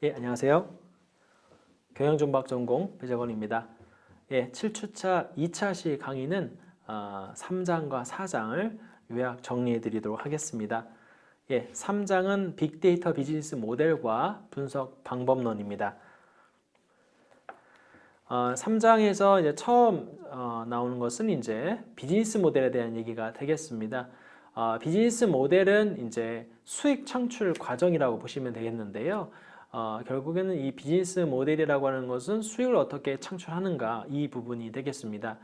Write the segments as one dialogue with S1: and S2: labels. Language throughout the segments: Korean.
S1: 예, 안녕하세요. 경영정보학 전공 배재건입니다. 예, 7주차 2차 시 강의는 3장과 4장을 요약 정리해 드리도록 하겠습니다. 예, 3장은 빅데이터 비즈니스 모델과 분석 방법론입니다. 3장에서 이제 처음 나오는 것은 이제 비즈니스 모델에 대한 얘기가 되겠습니다. 비즈니스 모델은 이제 수익 창출 과정이라고 보시면 되겠는데요. 결국에는 이 비즈니스 모델이라고 하는 것은 수익을 어떻게 창출하는가 이 부분이 되겠습니다.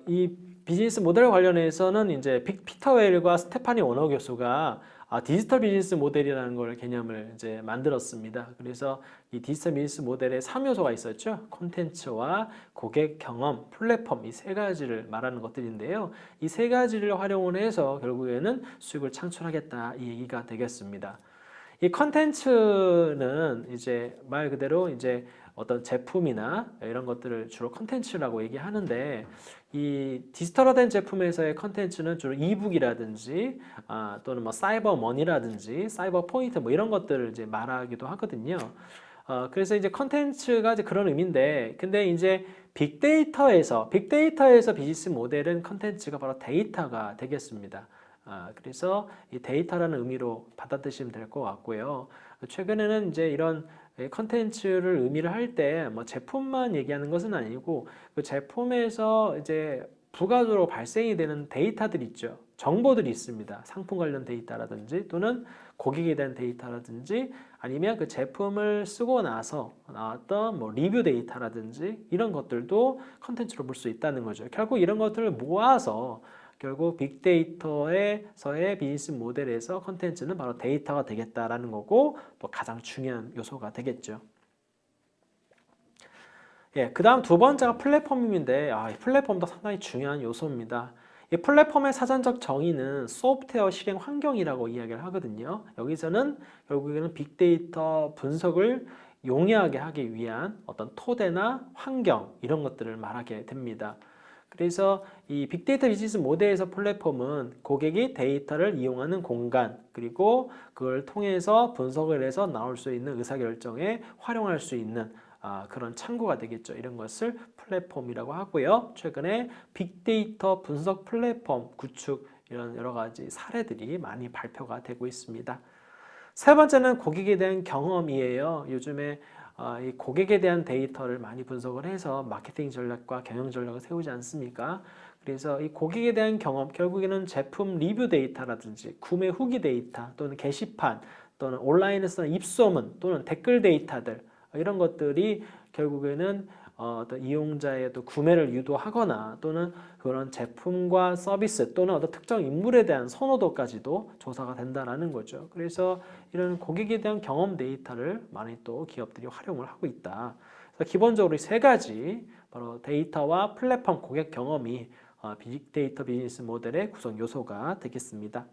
S1: 이 비즈니스 모델 관련해서는 이제 피터 웨일과 스테파니 워너 교수가 디지털 비즈니스 모델이라는 걸 개념을 이제 만들었습니다. 그래서 이 디지털 비즈니스 모델에 3요소가 있었죠. 콘텐츠와 고객 경험, 플랫폼 이 세 가지를 말하는 것들인데요. 이 세 가지를 활용을 해서 결국에는 수익을 창출하겠다 이 얘기가 되겠습니다. 이 컨텐츠는 이제 말 그대로 이제 어떤 제품이나 이런 것들을 주로 컨텐츠라고 얘기하는데 이 디지털화된 제품에서의 컨텐츠는 주로 이북이라든지 또는 뭐 사이버 머니라든지 사이버 포인트 뭐 이런 것들을 이제 말하기도 하거든요. 그래서 이제 컨텐츠가 이제 그런 의미인데 근데 이제 빅데이터에서 비즈니스 모델은 컨텐츠가 바로 데이터가 되겠습니다. 그래서 이 데이터라는 의미로 받아들이시면 될 것 같고요. 최근에는 이제 이런 컨텐츠를 의미를 할 때 뭐 제품만 얘기하는 것은 아니고 그 제품에서 이제 부가적으로 발생이 되는 데이터들이 있죠. 정보들이 있습니다. 상품 관련 데이터라든지 또는 고객에 대한 데이터라든지 아니면 그 제품을 쓰고 나서 나왔던 뭐 리뷰 데이터라든지 이런 것들도 컨텐츠로 볼 수 있다는 거죠. 결국 이런 것들을 모아서 결국 빅데이터에서의 비즈니스 모델에서 컨텐츠는 바로 데이터가 되겠다라는 거고 또 가장 중요한 요소가 되겠죠. 예, 그 다음 두 번째가 플랫폼인데 이 플랫폼도 상당히 중요한 요소입니다. 이 플랫폼의 사전적 정의는 소프트웨어 실행 환경이라고 이야기를 하거든요. 여기서는 결국에는 빅데이터 분석을 용이하게 하기 위한 어떤 토대나 환경 이런 것들을 말하게 됩니다. 그래서 이 빅데이터 비즈니스 모델에서 플랫폼은 고객이 데이터를 이용하는 공간 그리고 그걸 통해서 분석을 해서 나올 수 있는 의사결정에 활용할 수 있는 그런 창구가 되겠죠. 이런 것을 플랫폼이라고 하고요. 최근에 빅데이터 분석 플랫폼 구축 이런 여러 가지 사례들이 많이 발표가 되고 있습니다. 세 번째는 고객에 대한 경험이에요. 요즘에 이 고객에 대한 데이터를 많이 분석을 해서 마케팅 전략과 경영 전략을 세우지 않습니까? 그래서 이 고객에 대한 경험, 결국에는 제품 리뷰 데이터라든지 구매 후기 데이터 또는 게시판 또는 온라인에서 입소문 또는 댓글 데이터들 이런 것들이 결국에는 어떤 이용자의 또 구매를 유도하거나 또는 그런 제품과 서비스 또는 어떤 특정 인물에 대한 선호도까지도 조사가 된다는 거죠. 그래서 이런 고객에 대한 경험 데이터를 많이 또 기업들이 활용을 하고 있다. 그래서 기본적으로 이 세 가지 바로 데이터와 플랫폼 고객 경험이 빅데이터 비즈니스 모델의 구성 요소가 되겠습니다.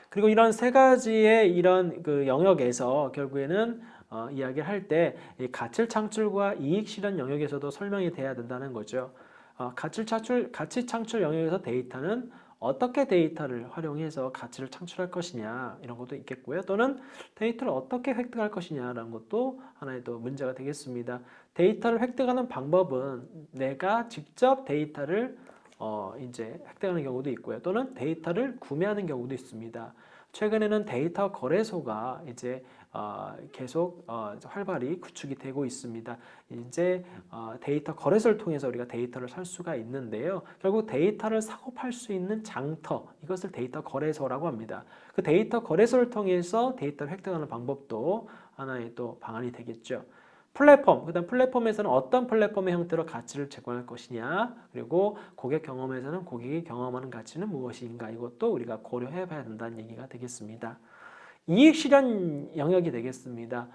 S1: 그리고 이런 세 가지의 이런 그 영역에서 결국에는 이야기를 할 때 가치 창출과 이익 실현 영역에서도 설명이 돼야 된다는 거죠. 가치 창출 영역에서 데이터는 어떻게 데이터를 활용해서 가치를 창출할 것이냐 이런 것도 있겠고요. 또는 데이터를 어떻게 획득할 것이냐라는 것도 하나의 또 문제가 되겠습니다. 데이터를 획득하는 방법은 내가 직접 데이터를 이제 획득하는 경우도 있고요. 또는 데이터를 구매하는 경우도 있습니다. 최근에는 데이터 거래소가 이제 계속 활발히 구축이 되고 있습니다. 이제 데이터 거래소를 통해서 우리가 데이터를 살 수가 있는데요. 결국 데이터를 사고 팔 수 있는 장터, 이것을 데이터 거래소라고 합니다. 그 데이터 거래소를 통해서 데이터를 획득하는 방법도 하나의 또 방안이 되겠죠. 플랫폼, 그다음 플랫폼에서는 어떤 플랫폼의 형태로 가치를 제공할 것이냐, 그리고 고객 경험에서는 고객이 경험하는 가치는 무엇인가, 이것도 우리가 고려해 봐야 된다는 얘기가 되겠습니다. 이익 실현 영역이 되겠습니다.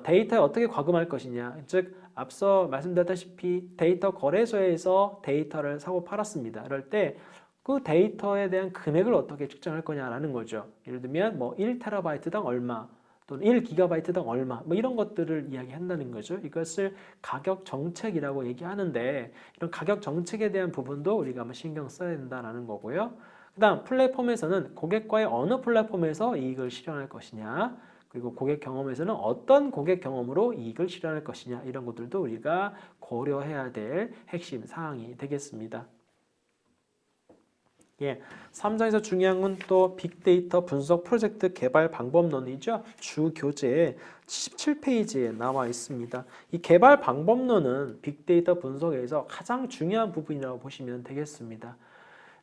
S1: 데이터에 어떻게 과금할 것이냐, 즉 앞서 말씀드렸다시피 데이터 거래소에서 데이터를 사고 팔았습니다. 이럴 때 그 데이터에 대한 금액을 어떻게 측정할 거냐라는 거죠. 예를 들면 뭐 1TB당 얼마, 또는 1GB당 얼마 뭐 이런 것들을 이야기한다는 거죠. 이것을 가격 정책이라고 얘기하는데 이런 가격 정책에 대한 부분도 우리가 한번 신경 써야 된다는 거고요. 그 다음 플랫폼에서는 고객과의 어느 플랫폼에서 이익을 실현할 것이냐, 그리고 고객 경험에서는 어떤 고객 경험으로 이익을 실현할 것이냐 이런 것들도 우리가 고려해야 될 핵심 사항이 되겠습니다. 예, 3장에서 중요한 건 또 빅데이터 분석 프로젝트 개발 방법론이죠. 주 교재 77페이지에 나와 있습니다. 이 개발 방법론은 빅데이터 분석에서 가장 중요한 부분이라고 보시면 되겠습니다.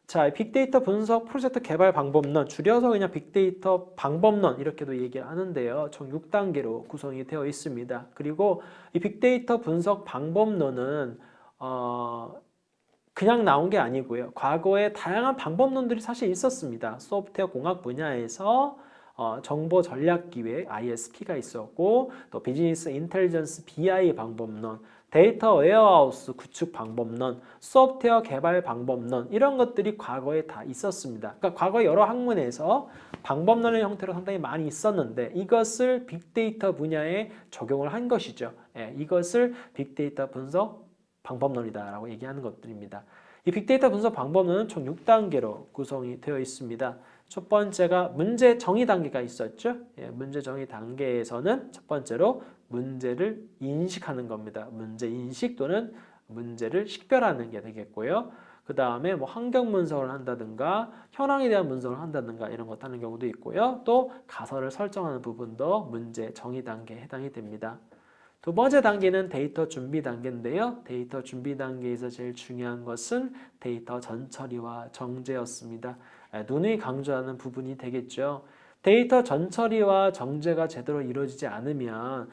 S1: 자, 빅데이터 분석 프로젝트 개발 방법론, 줄여서 그냥 빅데이터 방법론 이렇게도 얘기를 하는데요. 총 6단계로 구성이 되어 있습니다. 그리고 이 빅데이터 분석 방법론은 그냥 나온 게 아니고요. 과거에 다양한 방법론들이 사실 있었습니다. 소프트웨어 공학 분야에서 정보 전략 기획 ISP가 있었고, 또 비즈니스 인텔리전스 BI 방법론, 데이터 웨어하우스 구축 방법론, 소프트웨어 개발 방법론 이런 것들이 과거에 다 있었습니다. 그러니까 과거 여러 학문에서 방법론의 형태로 상당히 많이 있었는데 이것을 빅데이터 분야에 적용을 한 것이죠. 예, 이것을 빅데이터 분석 방법론이다라고 얘기하는 것들입니다. 이 빅데이터 분석 방법론은 총 6단계로 구성이 되어 있습니다. 첫 번째가 문제 정의 단계가 있었죠. 예, 문제 정의 단계에서는 첫 번째로 문제를 인식하는 겁니다. 문제 인식 또는 문제를 식별하는 게 되겠고요. 그 다음에 뭐 환경 분석을 한다든가 현황에 대한 분석을 한다든가 이런 것 하는 경우도 있고요. 또 가설을 설정하는 부분도 문제 정의 단계에 해당이 됩니다. 두 번째 단계는 데이터 준비 단계인데요. 데이터 준비 단계에서 제일 중요한 것은 데이터 전처리와 정제였습니다. 누누이 강조하는 부분이 되겠죠. 데이터 전처리와 정제가 제대로 이루어지지 않으면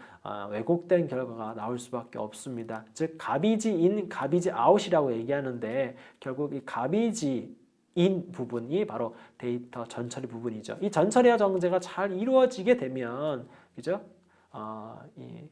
S1: 왜곡된 결과가 나올 수밖에 없습니다. 즉 가비지 인, 가비지 아웃이라고 얘기하는데 결국 이 가비지 인 부분이 바로 데이터 전처리 부분이죠. 이 전처리와 정제가 잘 이루어지게 되면 그죠? 이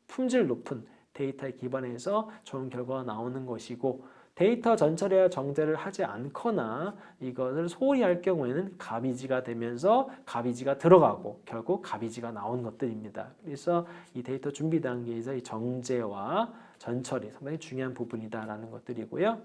S1: 품질 높은 데이터에 기반해서 좋은 결과가 나오는 것이고 데이터 전처리와 정제를 하지 않거나 이것을 소홀히 할 경우에는 가비지가 되면서 가비지가 들어가고 결국 가비지가 나온 것들입니다. 그래서 이 데이터 준비 단계에서 이 정제와 전처리 상당히 중요한 부분이다라는 것들이고요.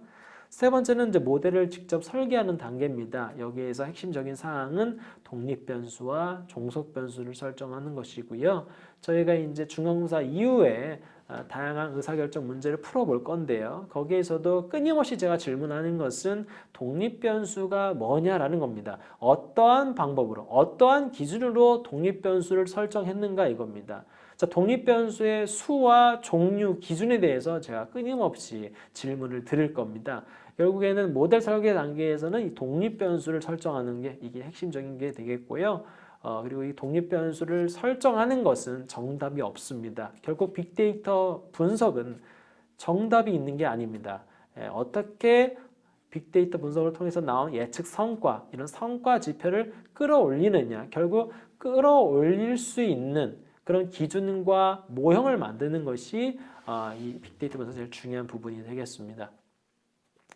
S1: 세 번째는 이제 모델을 직접 설계하는 단계입니다. 여기에서 핵심적인 사항은 독립 변수와 종속 변수를 설정하는 것이고요. 저희가 이제 중간고사 이후에 다양한 의사결정 문제를 풀어볼 건데요. 거기에서도 끊임없이 제가 질문하는 것은 독립 변수가 뭐냐라는 겁니다. 어떠한 방법으로, 어떠한 기준으로 독립 변수를 설정했는가 이겁니다. 자, 독립 변수의 수와 종류, 기준에 대해서 제가 끊임없이 질문을 드릴 겁니다. 결국에는 모델 설계 단계에서는 이 독립 변수를 설정하는 게 이게 핵심적인 게 되겠고요. 그리고 이 독립 변수를 설정하는 것은 정답이 없습니다. 결국 빅데이터 분석은 정답이 있는 게 아닙니다. 어떻게 빅데이터 분석을 통해서 나온 예측 성과, 이런 성과 지표를 끌어올리느냐, 결국 끌어올릴 수 있는 그런 기준과 모형을 만드는 것이 이 빅데이터 분석의 제일 중요한 부분이 되겠습니다.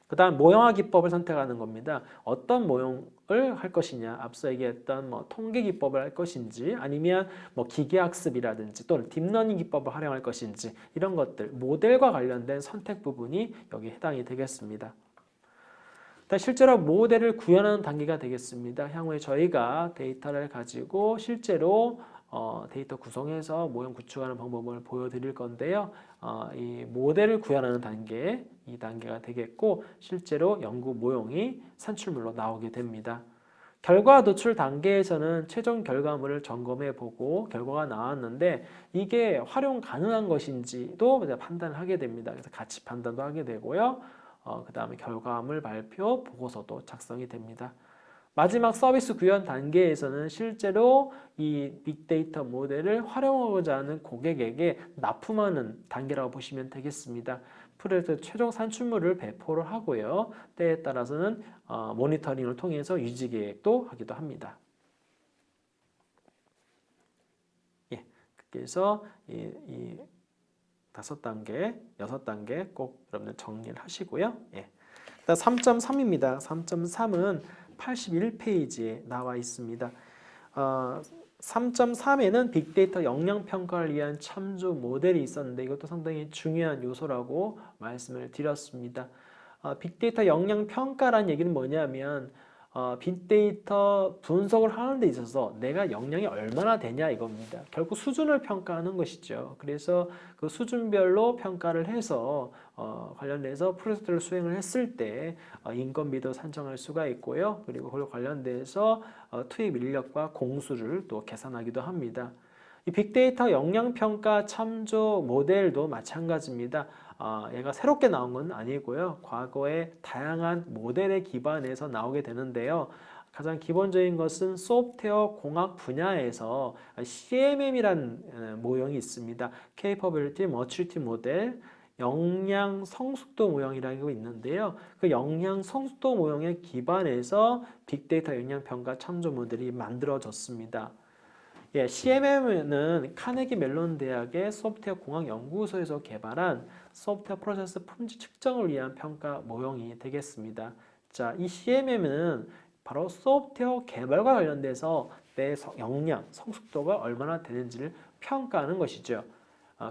S1: 그 다음 모형화 기법을 선택하는 겁니다. 어떤 모형을 할 것이냐, 앞서 얘기했던 뭐 통계 기법을 할 것인지 아니면 뭐 기계학습이라든지 또는 딥러닝 기법을 활용할 것인지 이런 것들, 모델과 관련된 선택 부분이 여기 해당이 되겠습니다. 실제로 모델을 구현하는 단계가 되겠습니다. 향후에 저희가 데이터를 가지고 실제로 데이터 구성해서 모형 구축하는 방법을 보여드릴 건데요. 이 모델을 구현하는 단계, 이 단계가 되겠고 실제로 연구 모형이 산출물로 나오게 됩니다. 결과 노출 단계에서는 최종 결과물을 점검해 보고 결과가 나왔는데 이게 활용 가능한 것인지도 판단을 하게 됩니다. 그래서 가치 판단도 하게 되고요. 그 다음에 결과물 발표 보고서도 작성이 됩니다. 마지막 서비스 구현 단계에서는 실제로 이 빅데이터 모델을 활용하고자 하는 고객에게 납품하는 단계라고 보시면 되겠습니다. 프로젝트 최종 산출물을 배포를 하고요. 때에 따라서는 모니터링을 통해서 유지 계획도 하기도 합니다. 예, 그래서 이 5단계, 6단계 꼭 여러분들 정리를 하시고요. 예. 3.3입니다. 3.3은 81페이지에 나와 있습니다. 3.3에는 빅데이터 역량 평가를 위한 참조 모델이 있었는데 이것도 상당히 중요한 요소라고 말씀을 드렸습니다. 빅데이터 역량 평가란 얘기는 뭐냐면 빅데이터 분석을 하는 데 있어서 내가 역량이 얼마나 되냐 이겁니다. 결국 수준을 평가하는 것이죠. 그래서 그 수준별로 평가를 해서 관련돼서 프로젝트를 수행을 했을 때 인건비도 산정할 수가 있고요. 그리고 그걸 관련돼서 투입 인력과 공수를 또 계산하기도 합니다. 이 빅데이터 역량평가 참조 모델도 마찬가지입니다. 얘가 새롭게 나온 건 아니고요. 과거에 다양한 모델에 기반해서 나오게 되는데요. 가장 기본적인 것은 소프트웨어 공학 분야에서 CMM이라는 모형이 있습니다. Capability Maturity Model, 역량 성숙도 모형이라고 있는데요. 그 역량 성숙도 모형에 기반해서 빅데이터 역량 평가 참조 모델이 만들어졌습니다. 예, CMM은 카네기 멜론 대학의 소프트웨어 공학 연구소에서 개발한 소프트웨어 프로세스 품질 측정을 위한 평가 모형이 되겠습니다. 자, 이 CMM은 바로 소프트웨어 개발과 관련돼서 내 역량, 성숙도가 얼마나 되는지를 평가하는 것이죠.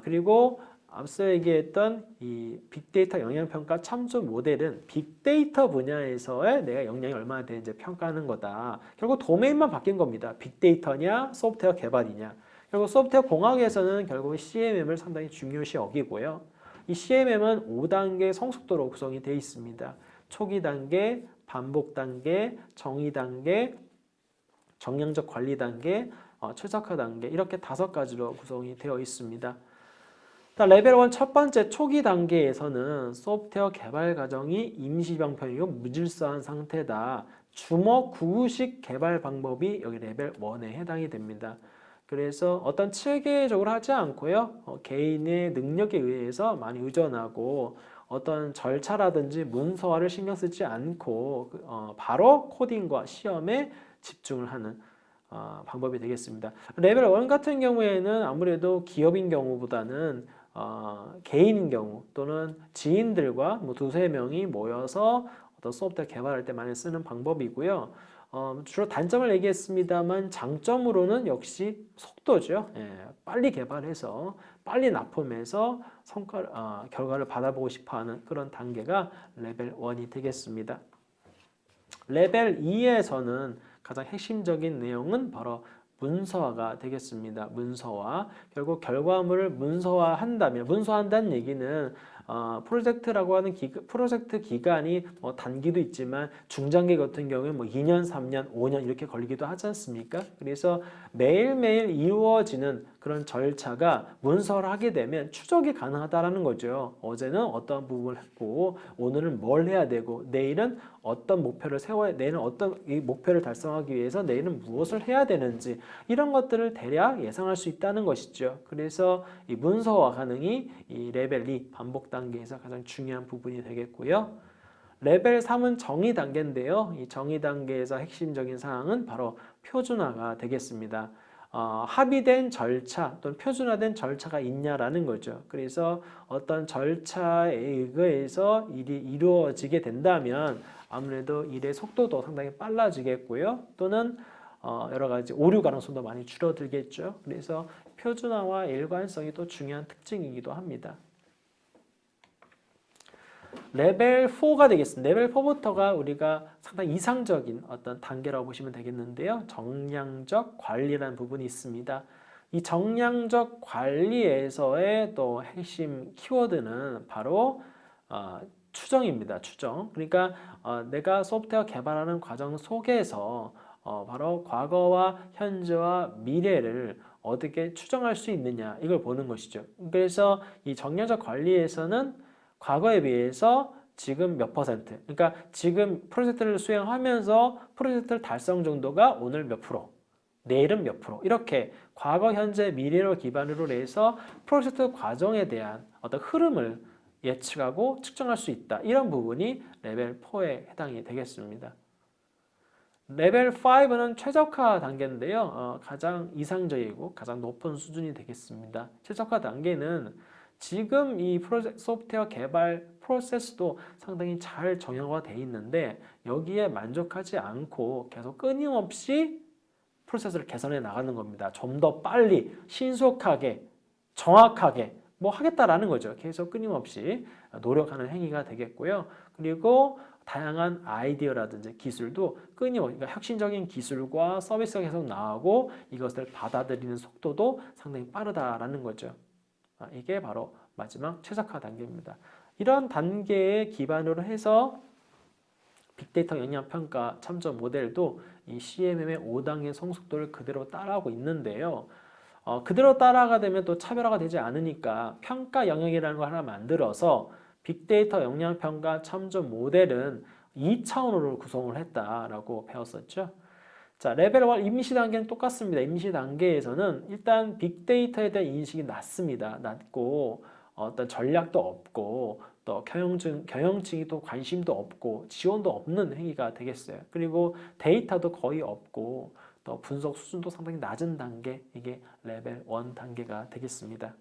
S1: 그리고 앞서 얘기했던 이 빅데이터 역량평가 참조 모델은 빅데이터 분야에서의 내가 역량이 얼마나 되는지 평가하는 거다. 결국 도메인만 바뀐 겁니다. 빅데이터냐 소프트웨어 개발이냐. 결국 소프트웨어 공학에서는 결국 CMM을 상당히 중요시 여기고요. 이 CMM은 5단계 성숙도로 구성이 되어 있습니다. 초기 단계, 반복 단계, 정의 단계, 정량적 관리 단계, 최적화 단계 이렇게 5가지로 구성이 되어 있습니다. 레벨 1 첫 번째 초기 단계에서는 소프트웨어 개발 과정이 임시방편이고 무질서한 상태다. 주먹 구구식 개발 방법이 여기 레벨 1에 해당이 됩니다. 그래서 어떤 체계적으로 하지 않고요. 개인의 능력에 의해서 많이 의존하고 어떤 절차라든지 문서화를 신경 쓰지 않고 바로 코딩과 시험에 집중을 하는 방법이 되겠습니다. 레벨 1 같은 경우에는 아무래도 기업인 경우보다는 개인인 경우 또는 지인들과 뭐 2-3명이 모여서 어떤 소프트웨어 개발할 때 많이 쓰는 방법이고요. 주로 단점을 얘기했습니다만 장점으로는 역시 속도죠. 예, 빨리 개발해서 빨리 납품해서 결과를 받아보고 싶어하는 그런 단계가 레벨 1이 되겠습니다. 레벨 2에서는 가장 핵심적인 내용은 바로 문서화가 되겠습니다. 문서화. 결국 결과물을 문서화한다면, 문서화한다는 얘기는 프로젝트라고 하는 프로젝트 기간이 단기도 있지만 중장기 같은 경우에 2년, 3년, 5년 이렇게 걸리기도 하지 않습니까? 그래서 매일매일 이루어지는 그런 절차가 문서를 하게 되면 추적이 가능하다라는 거죠. 어제는 어떤 부분을 했고 오늘은 뭘 해야 되고 내일은 어떤 목표를 세워야 내일은 어떤 이 목표를 달성하기 위해서 내일은 무엇을 해야 되는지 이런 것들을 대략 예상할 수 있다는 것이죠. 그래서 이 문서화 가능이 이 레벨 2 반복 단계에서 가장 중요한 부분이 되겠고요. 레벨 3은 정의 단계인데요. 이 정의 단계에서 핵심적인 사항은 바로 표준화가 되겠습니다. 합의된 절차 또는 표준화된 절차가 있냐라는 거죠. 그래서 어떤 절차에 의해서 일이 이루어지게 된다면 아무래도 일의 속도도 상당히 빨라지겠고요. 또는 여러 가지 오류 가능성도 많이 줄어들겠죠. 그래서 표준화와 일관성이 또 중요한 특징이기도 합니다. 레벨 4가 되겠습니다. 레벨 4부터가 우리가 상당히 이상적인 어떤 단계라고 보시면 되겠는데요. 정량적 관리라는 부분이 있습니다. 이 정량적 관리에서의 또 핵심 키워드는 바로 추정입니다. 추정. 그러니까 내가 소프트웨어 개발하는 과정 속에서 바로 과거와 현재와 미래를 어떻게 추정할 수 있느냐 이걸 보는 것이죠. 그래서 이 정량적 관리에서는 과거에 비해서 지금 몇 퍼센트, 그러니까 지금 프로젝트를 수행하면서 프로젝트 달성 정도가 오늘 몇 프로, 내일은 몇 프로 이렇게 과거, 현재, 미래를 기반으로 해서 프로젝트 과정에 대한 어떤 흐름을 예측하고 측정할 수 있다. 이런 부분이 레벨 4에 해당이 되겠습니다. 레벨 5는 최적화 단계인데요. 가장 이상적이고 가장 높은 수준이 되겠습니다. 최적화 단계는 지금 이 소프트웨어 개발 프로세스도 상당히 잘 정형화되어 있는데 여기에 만족하지 않고 계속 끊임없이 프로세스를 개선해 나가는 겁니다. 좀 더 빨리, 신속하게, 정확하게 뭐 하겠다라는 거죠. 계속 끊임없이 노력하는 행위가 되겠고요. 그리고 다양한 아이디어라든지 기술도 끊임없이 그러니까 혁신적인 기술과 서비스가 계속 나오고 이것을 받아들이는 속도도 상당히 빠르다라는 거죠. 이게 바로 마지막 최적화 단계입니다. 이런 단계에 기반으로 해서 빅데이터 영향평가 참조 모델도 이 CMM의 5단계 성숙도를 그대로 따라하고 있는데요. 그대로 따라가 되면 또 차별화가 되지 않으니까 평가 영역이라는 걸 하나 만들어서 빅데이터 영향평가 참조 모델은 2차원으로 구성을 했다라고 배웠었죠. 자, 레벨 1 임시 단계는 똑같습니다. 임시 단계에서는 일단 빅데이터에 대한 인식이 낮습니다. 낮고 어떤 전략도 없고 또 경영층이 또 관심도 없고 지원도 없는 행위가 되겠어요. 그리고 데이터도 거의 없고 또 분석 수준도 상당히 낮은 단계, 이게 레벨 1 단계가 되겠습니다.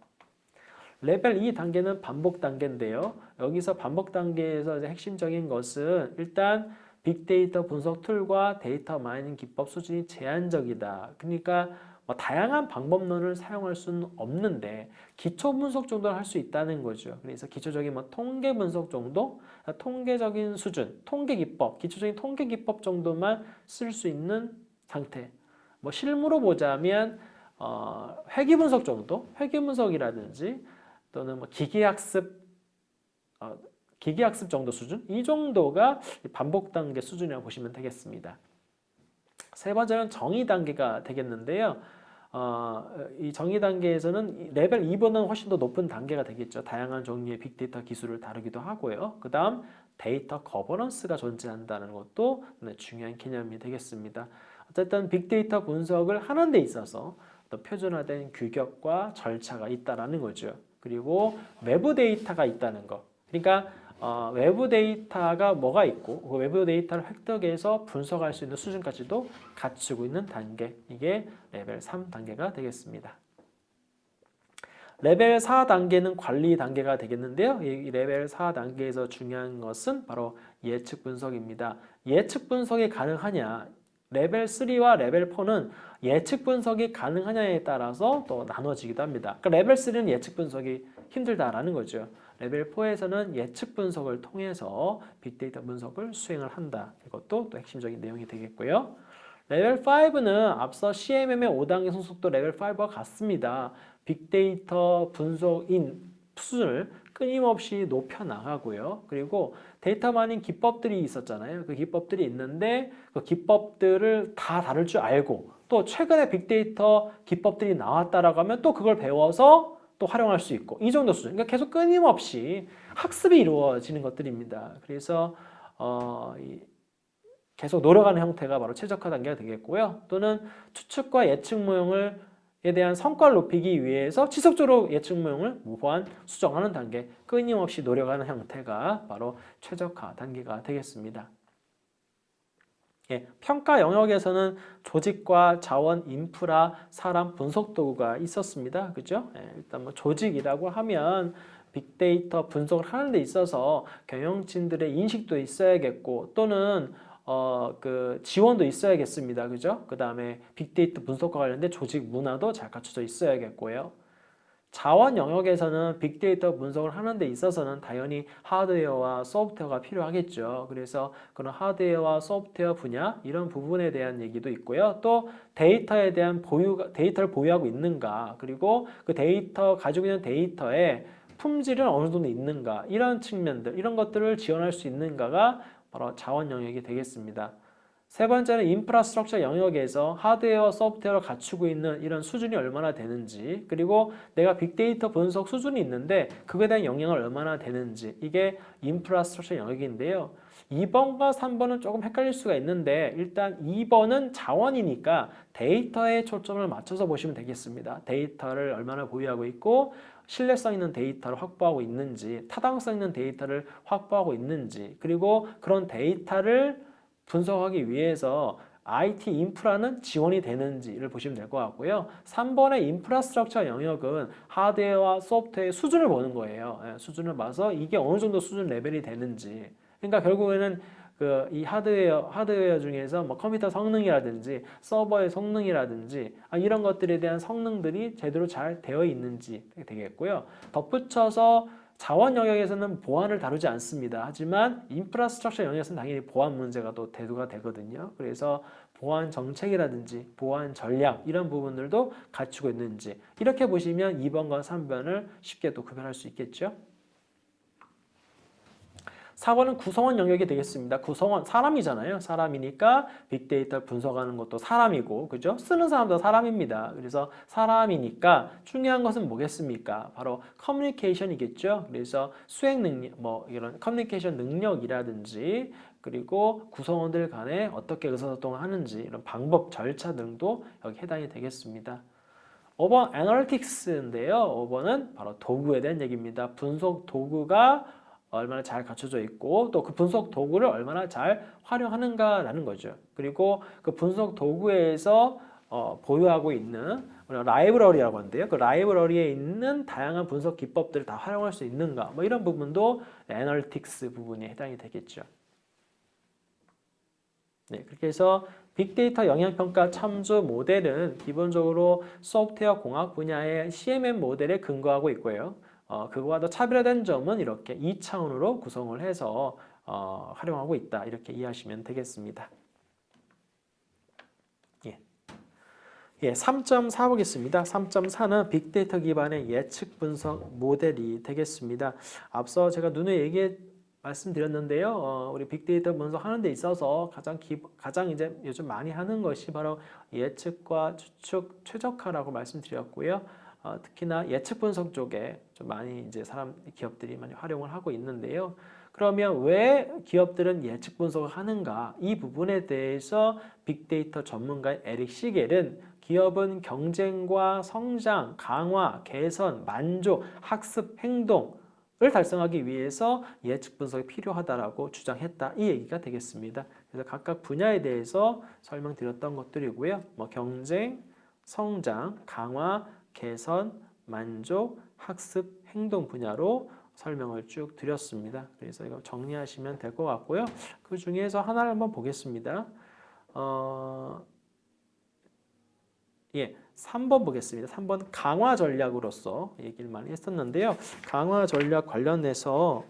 S1: 레벨 2 단계는 반복 단계인데요. 여기서 반복 단계에서 이제 핵심적인 것은 일단 빅데이터 분석 툴과 데이터 마이닝 기법 수준이 제한적이다. 그러니까 다양한 방법론을 사용할 수는 없는데 기초 분석 정도는 할 수 있다는 거죠. 그래서 기초적인 통계 분석 정도, 통계적인 수준, 통계 기법, 기초적인 통계 기법 정도만 쓸 수 있는 상태. 실무로 보자면 회계 분석 정도, 회계 분석이라든지 또는 기계학습 정도 수준, 이 정도가 반복 단계 수준이라고 보시면 되겠습니다. 세 번째는 정의 단계가 되겠는데요. 이 정의 단계에서는 레벨 2보다는 훨씬 더 높은 단계가 되겠죠. 다양한 종류의 빅데이터 기술을 다루기도 하고요. 그 다음 데이터 거버넌스가 존재한다는 것도 중요한 개념이 되겠습니다. 어쨌든 빅데이터 분석을 하는 데 있어서 또 표준화된 규격과 절차가 있다는 거죠. 그리고 외부 데이터가 있다는 거. 그러니까 외부 데이터가 뭐가 있고 그 외부 데이터를 획득해서 분석할 수 있는 수준까지도 갖추고 있는 단계, 이게 레벨 3 단계가 되겠습니다. 레벨 4 단계는 관리 단계가 되겠는데요. 이 레벨 4 단계에서 중요한 것은 바로 예측 분석입니다. 예측 분석이 가능하냐? 레벨 3와 레벨 4는 예측 분석이 가능하냐에 따라서 또 나눠지기도 합니다. 그러니까 레벨 3는 예측 분석이 힘들다라는 거죠. 레벨 4에서는 예측 분석을 통해서 빅데이터 분석을 수행을 한다. 이것도 또 핵심적인 내용이 되겠고요. 레벨 5는 앞서 CMM의 5단계 성숙도 레벨 5와 같습니다. 빅데이터 분석인 수준을 끊임없이 높여 나가고요. 그리고 데이터 마이닝 기법들이 있었잖아요. 그 기법들이 있는데 그 기법들을 다 다룰 줄 알고 또 최근에 빅데이터 기법들이 나왔다라고 하면 또 그걸 배워서 또 활용할 수 있고, 이 정도 수준. 그러니까 계속 끊임없이 학습이 이루어지는 것들입니다. 그래서 계속 노력하는 형태가 바로 최적화 단계가 되겠고요. 또는 추측과 예측 모형에 대한 성과를 높이기 위해서 지속적으로 예측 모형을 무한 수정하는 단계, 끊임없이 노력하는 형태가 바로 최적화 단계가 되겠습니다. 평가 영역에서는 조직과 자원, 인프라, 사람, 분석 도구가 있었습니다. 그죠? 일단 조직이라고 하면 빅데이터 분석을 하는 데 있어서 경영진들의 인식도 있어야겠고 또는 그 지원도 있어야겠습니다. 그죠? 그 다음에 빅데이터 분석과 관련된 조직 문화도 잘 갖춰져 있어야겠고요. 자원 영역에서는 빅데이터 분석을 하는 데 있어서는 당연히 하드웨어와 소프트웨어가 필요하겠죠. 그래서 그런 하드웨어와 소프트웨어 분야, 이런 부분에 대한 얘기도 있고요. 또 데이터에 대한 데이터를 보유하고 있는가, 그리고 그 가지고 있는 데이터의 품질은 어느 정도 있는가, 이런 측면들, 이런 것들을 지원할 수 있는가가 바로 자원 영역이 되겠습니다. 세 번째는 인프라스트럭처 영역에서 하드웨어, 소프트웨어를 갖추고 있는 이런 수준이 얼마나 되는지, 그리고 내가 빅데이터 분석 수준이 있는데 그거에 대한 영향을 얼마나 되는지, 이게 인프라스트럭처 영역인데요. 2번과 3번은 조금 헷갈릴 수가 있는데 일단 2번은 자원이니까 데이터에 초점을 맞춰서 보시면 되겠습니다. 데이터를 얼마나 보유하고 있고 신뢰성 있는 데이터를 확보하고 있는지, 타당성 있는 데이터를 확보하고 있는지, 그리고 그런 데이터를 분석하기 위해서 IT 인프라는 지원이 되는지를 보시면 될 것 같고요. 3번의 인프라스트럭처 영역은 하드웨어와 소프트웨어의 수준을 보는 거예요. 수준을 봐서 이게 어느 정도 수준 레벨이 되는지. 그러니까 결국에는 이 하드웨어 중에서 컴퓨터 성능이라든지 서버의 성능이라든지 이런 것들에 대한 성능들이 제대로 잘 되어 있는지 되겠고요. 덧붙여서 자원 영역에서는 보안을 다루지 않습니다. 하지만 인프라스트럭처 영역에서는 당연히 보안 문제가 또 대두가 되거든요. 그래서 보안 정책이라든지 보안 전략 이런 부분들도 갖추고 있는지 이렇게 보시면 2번과 3번을 쉽게 또 구별할 수 있겠죠. 4번은 구성원 영역이 되겠습니다. 구성원, 사람이잖아요. 사람이니까 빅데이터를 분석하는 것도 사람이고, 그죠? 쓰는 사람도 사람입니다. 그래서 사람이니까 중요한 것은 뭐겠습니까? 바로 커뮤니케이션이겠죠. 그래서 수행 능력, 뭐 이런 커뮤니케이션 능력이라든지 그리고 구성원들 간에 어떻게 의사소통을 하는지 이런 방법, 절차 등도 여기 해당이 되겠습니다. 5번 애널리틱스인데요. 5번은 바로 도구에 대한 얘기입니다. 분석 도구가 얼마나 잘 갖춰져 있고 또 그 분석 도구를 얼마나 잘 활용하는가라는 거죠. 그리고 그 분석 도구에서 보유하고 있는 라이브러리라고 하는데요. 그 라이브러리에 있는 다양한 분석 기법들을 다 활용할 수 있는가 뭐 이런 부분도 애널리틱스 부분에 해당이 되겠죠. 네, 그렇게 해서 빅데이터 영향평가 참조 모델은 기본적으로 소프트웨어 공학 분야의 CMM 모델에 근거하고 있고요. 그거와 더 차별화된 점은 이렇게 2차원으로 구성을 해서 활용하고 있다. 이렇게 이해하시면 되겠습니다. 예, 3.4 보겠습니다. 3.4는 빅데이터 기반의 예측 분석 모델이 되겠습니다. 앞서 제가 누누이 말씀드렸는데요. 우리 빅데이터 분석하는 데 있어서 가장 이제 요즘 많이 하는 것이 바로 예측과 추측, 최적화라고 말씀드렸고요. 특히나 예측 분석 쪽에 좀 많이 이제 기업들이 많이 활용을 하고 있는데요. 그러면 왜 기업들은 예측 분석을 하는가? 이 부분에 대해서 빅데이터 전문가인 에릭 시겔은 기업은 경쟁과 성장, 강화, 개선, 만족, 학습, 행동을 달성하기 위해서 예측 분석이 필요하다라고 주장했다. 이 얘기가 되겠습니다. 그래서 각각 분야에 대해서 설명드렸던 것들이고요. 뭐 경쟁, 성장, 강화, 개선, 만족, 학습, 행동 분야로 설명을 쭉 드렸습니다. 그래서 이거 정리하시면 될 것 같고요. 그 중에서 하나를 한번 보겠습니다. 3번 보겠습니다. 3번 강화 전략으로서 얘기를 많이 했었는데요. 강화 전략 관련해서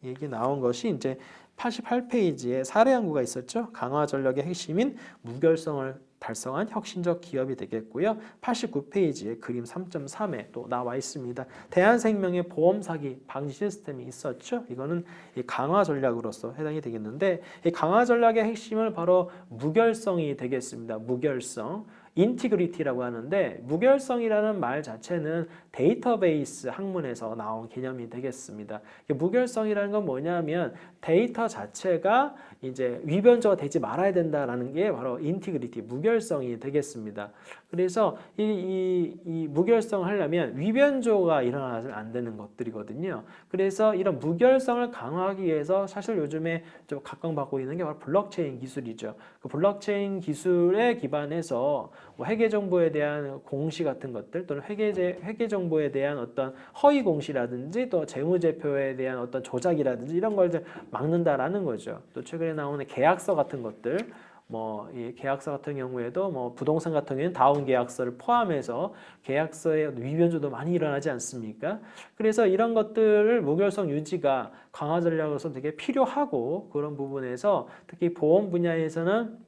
S1: 얘기 나온 것이 이제 88페이지에 사례 연구가 있었죠. 강화 전략의 핵심인 무결성을 달성한 혁신적 기업이 되겠고요. 89페이지에 그림 3.3에 또 나와 있습니다. 대한생명의 보험 사기 방지 시스템이 있었죠. 이거는 이 강화 전략으로서 해당이 되겠는데 이 강화 전략의 핵심은 바로 무결성이 되겠습니다. 무결성. 인티그리티라고 하는데 무결성이라는 말 자체는 데이터베이스 학문에서 나온 개념이 되겠습니다. 무결성이라는 건 뭐냐면 데이터 자체가 이제 위변조가 되지 말아야 된다라는 게 바로 인티그리티, 무결성이 되겠습니다. 그래서 이 무결성을 하려면 위변조가 일어나서 안 되는 것들이거든요. 그래서 이런 무결성을 강화하기 위해서 사실 요즘에 좀 각광받고 있는 게 바로 블록체인 기술이죠. 그 블록체인 기술에 기반해서 뭐 회계 정보에 대한 공시 같은 것들 또는 회계 정보에 대한 어떤 허위 공시라든지 또 재무제표에 대한 어떤 조작이라든지 이런 걸 막는다라는 거죠. 또 최근에 나오는 계약서 같은 것들 뭐 이 계약서 같은 경우에도 뭐 부동산 같은 경우에는 다운 계약서를 포함해서 계약서의 위변조도 많이 일어나지 않습니까? 그래서 이런 것들을 무결성 유지가 강화 전략으로서 되게 필요하고 그런 부분에서 특히 보험 분야에서는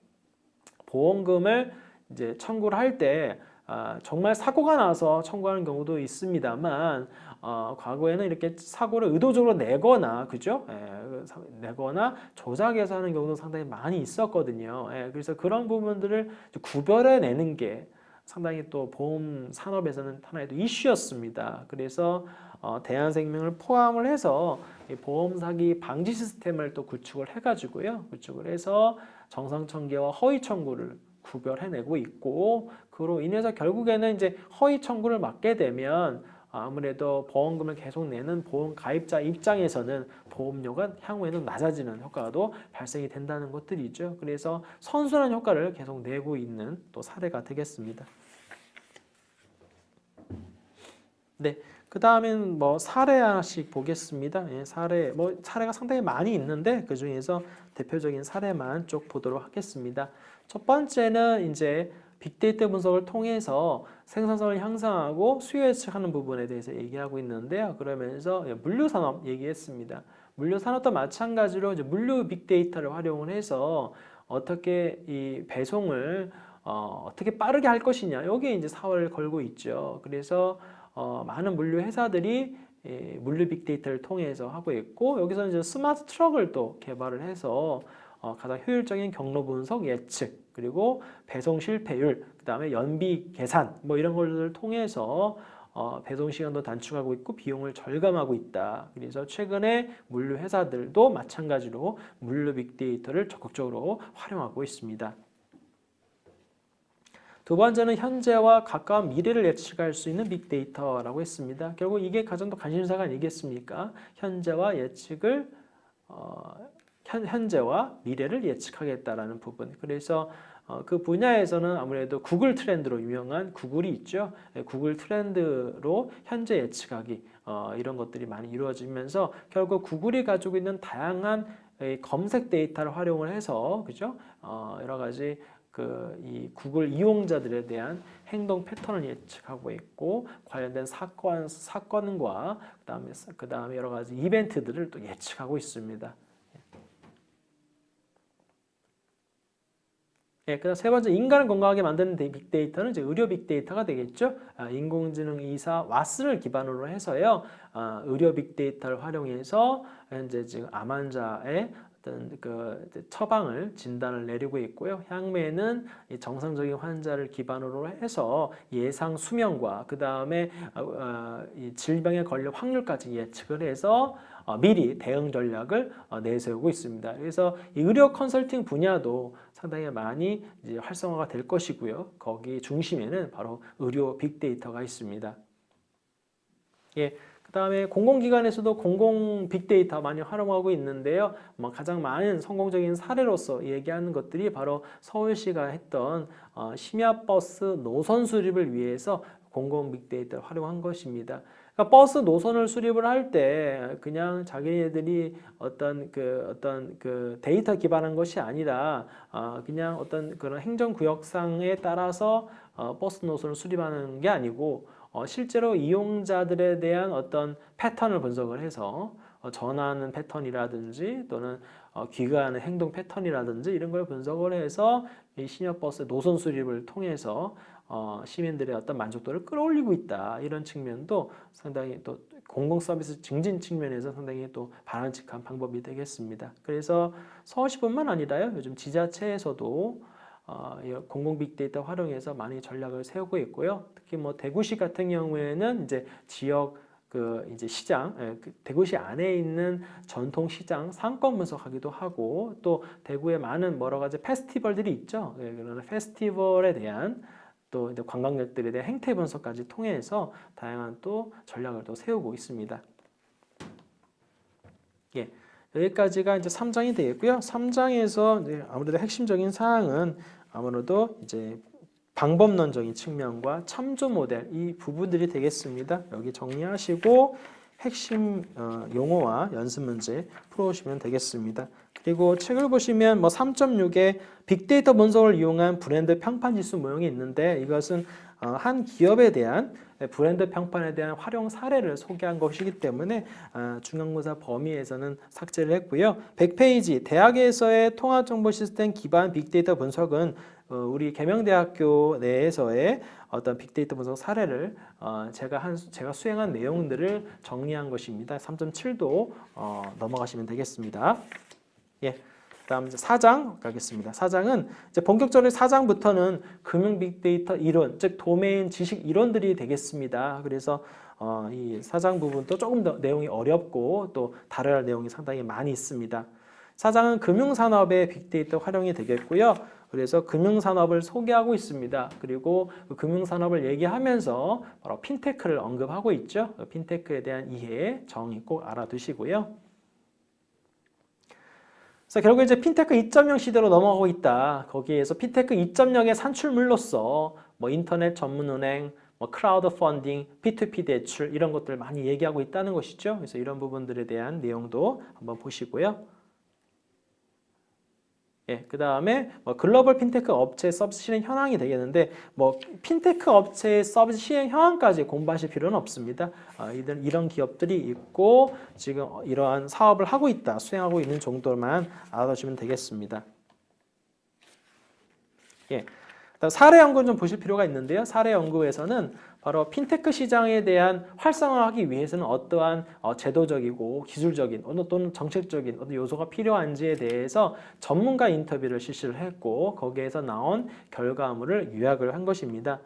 S1: 보험금을 이제 청구를 할 때 정말 사고가 나서 청구하는 경우도 있습니다만 과거에는 이렇게 사고를 의도적으로 내거나 그죠? 내거나 조작해서 하는 경우도 상당히 많이 있었거든요. 그래서 그런 부분들을 구별해내는 게 상당히 또 보험 산업에서는 하나의 또 이슈였습니다. 그래서 대한생명을 포함을 해서 보험 사기 방지 시스템을 또 구축을 해가지고요. 구축을 해서 정상 청구와 허위 청구를 구별해내고 있고 그로 인해서 결국에는 이제 허위 청구를 막게 되면 아무래도 보험금을 계속 내는 보험 가입자 입장에서는 보험료가 향후에는 낮아지는 효과도 발생이 된다는 것들이죠. 그래서 선순환 효과를 계속 내고 있는 또 사례가 되겠습니다. 네. 그 다음엔 뭐 사례 하나씩 보겠습니다. 사례가 상당히 많이 있는데 그 중에서 대표적인 사례만 쭉 보도록 하겠습니다. 첫 번째는 이제 빅데이터 분석을 통해서 생산성을 향상하고 수요 예측하는 부분에 대해서 얘기하고 있는데요. 그러면서 물류산업 얘기했습니다. 물류산업도 마찬가지로 이제 물류 빅데이터를 활용을 해서 어떻게 이 배송을 어떻게 빠르게 할 것이냐 여기에 이제 사활을 걸고 있죠. 그래서 많은 물류 회사들이 물류 빅데이터를 통해서 하고 있고 여기서 이제 스마트 트럭을 또 개발을 해서 가장 효율적인 경로 분석 예측 그리고 배송 실패율 그다음에 연비 계산 뭐 이런 것들을 통해서 배송 시간도 단축하고 있고 비용을 절감하고 있다. 그래서 최근에 물류 회사들도 마찬가지로 물류 빅데이터를 적극적으로 활용하고 있습니다. 두 번째는 현재와 가까운 미래를 예측할 수 있는 빅데이터라고 했습니다. 결국 이게 가장 더 관심사가 아니겠습니까? 현재와 예측을 현재와 미래를 예측하겠다라는 부분. 그래서 그 분야에서는 아무래도 구글 트렌드로 유명한 구글이 있죠. 구글 트렌드로 현재 예측하기 이런 것들이 많이 이루어지면서 결국 구글이 가지고 있는 다양한 검색 데이터를 활용을 해서 그죠? 여러 가지 이 구글 이용자들에 대한 행동 패턴을 예측하고 있고 관련된 사건과 그다음에 여러 가지 이벤트들을 또 예측하고 있습니다. 그다음 세 번째 인간을 건강하게 만드는 빅데이터는 이제 의료 빅데이터가 되겠죠. 인공지능 의사 왓슨을 기반으로 해서요. 의료 빅데이터를 활용해서 현재 지금 암 환자의 어떤 그 처방을 진단을 내리고 있고요. 향후에는 이 정상적인 환자를 기반으로 해서 예상 수명과 그 다음에 이 질병에 걸릴 확률까지 예측을 해서 미리 대응 전략을 내세우고 있습니다. 그래서 이 의료 컨설팅 분야도 상당히 많이 이제 활성화가 될 것이고요. 거기 중심에는 바로 의료 빅데이터가 있습니다. 그다음에 공공기관에서도 공공 빅데이터 많이 활용하고 있는데요. 가장 많은 성공적인 사례로서 얘기하는 것들이 바로 서울시가 했던 심야버스 노선 수립을 위해서 공공 빅데이터를 활용한 것입니다. 그러니까 버스 노선을 수립을 할 때 그냥 자기네들이 어떤 그 데이터 기반한 것이 아니라 그냥 어떤 그런 행정구역상에 따라서 버스 노선을 수립하는 게 아니고 실제로 이용자들에 대한 어떤 패턴을 분석을 해서 전화하는 패턴이라든지 또는 귀가하는 행동 패턴이라든지 이런 걸 분석을 해서 이 시내버스 노선 수립을 통해서 시민들의 어떤 만족도를 끌어올리고 있다. 이런 측면도 상당히 또 공공 서비스 증진 측면에서 상당히 또 바람직한 방법이 되겠습니다. 그래서 서울시뿐만 아니라요. 요즘 지자체에서도 공공 빅데이터 활용해서 많이 전략을 세우고 있고요. 특히 뭐 대구시 같은 경우에는 이제 지역 이제 시장, 대구시 안에 있는 전통 시장 상권 분석하기도 하고 또 대구에 많은 여러 가지 페스티벌들이 있죠. 그런 페스티벌에 대한 또 이제 관광객들에 대한 행태 분석까지 통해서 다양한 또 전략을 또 세우고 있습니다. 여기까지가 이제 3장이 되겠고요. 3장에서 아무래도 핵심적인 사항은 아무래도 이제 방법론적인 측면과 참조 모델 이 부분들이 되겠습니다. 여기 정리하시고 핵심 용어와 연습 문제 풀어오시면 되겠습니다. 그리고 책을 보시면 3.6에 빅데이터 분석을 이용한 브랜드 평판 지수 모형이 있는데 이것은 한 기업에 대한 브랜드 평판에 대한 활용 사례를 소개한 것이기 때문에 중간고사 범위에서는 삭제를 했고요. 100페이지 대학에서의 통합정보 시스템 기반 빅데이터 분석은 우리 계명대학교 내에서의 어떤 빅데이터 분석 사례를 제가 수행한 내용들을 정리한 것입니다. 3.7도 넘어가시면 되겠습니다. 다음 이제 4장 가겠습니다. 4장은 이제 본격적으로 4장부터는 금융 빅데이터 이론, 즉 도메인 지식 이론들이 되겠습니다. 그래서 이 4장 부분도 조금 더 내용이 어렵고 또 다뤄야 할 내용이 상당히 많이 있습니다. 4장은 금융산업의 빅데이터 활용이 되겠고요. 그래서 금융산업을 소개하고 있습니다. 그리고 그 금융산업을 얘기하면서 바로 핀테크를 언급하고 있죠. 핀테크에 대한 이해, 정의 꼭 알아두시고요. 그래서 결국 이제 핀테크 2.0 시대로 넘어가고 있다. 거기에서 핀테크 2.0의 산출물로서 인터넷 전문은행, 크라우드 펀딩, P2P 대출 이런 것들 많이 얘기하고 있다는 것이죠. 그래서 이런 부분들에 대한 내용도 한번 보시고요. 예, 그 다음에 뭐 글로벌 핀테크 업체 서비스 실행 현황이 되겠는데 뭐 핀테크 업체의 서비스 실행 현황까지 공부하실 필요는 없습니다. 이런 기업들이 있고 지금 이러한 사업을 하고 있다, 수행하고 있는 정도만 알아두시면 되겠습니다. 예, 사례 연구는 좀 보실 필요가 있는데요. 사례 연구에서는 바로 핀테크 시장에 대한 활성화하기 위해서는 어떠한 제도적이고 기술적인 또는 정책적인 어떤 요소가 필요한지에 대해서 전문가 인터뷰를 실시를 했고 거기에서 나온 결과물을 요약을 한 것입니다.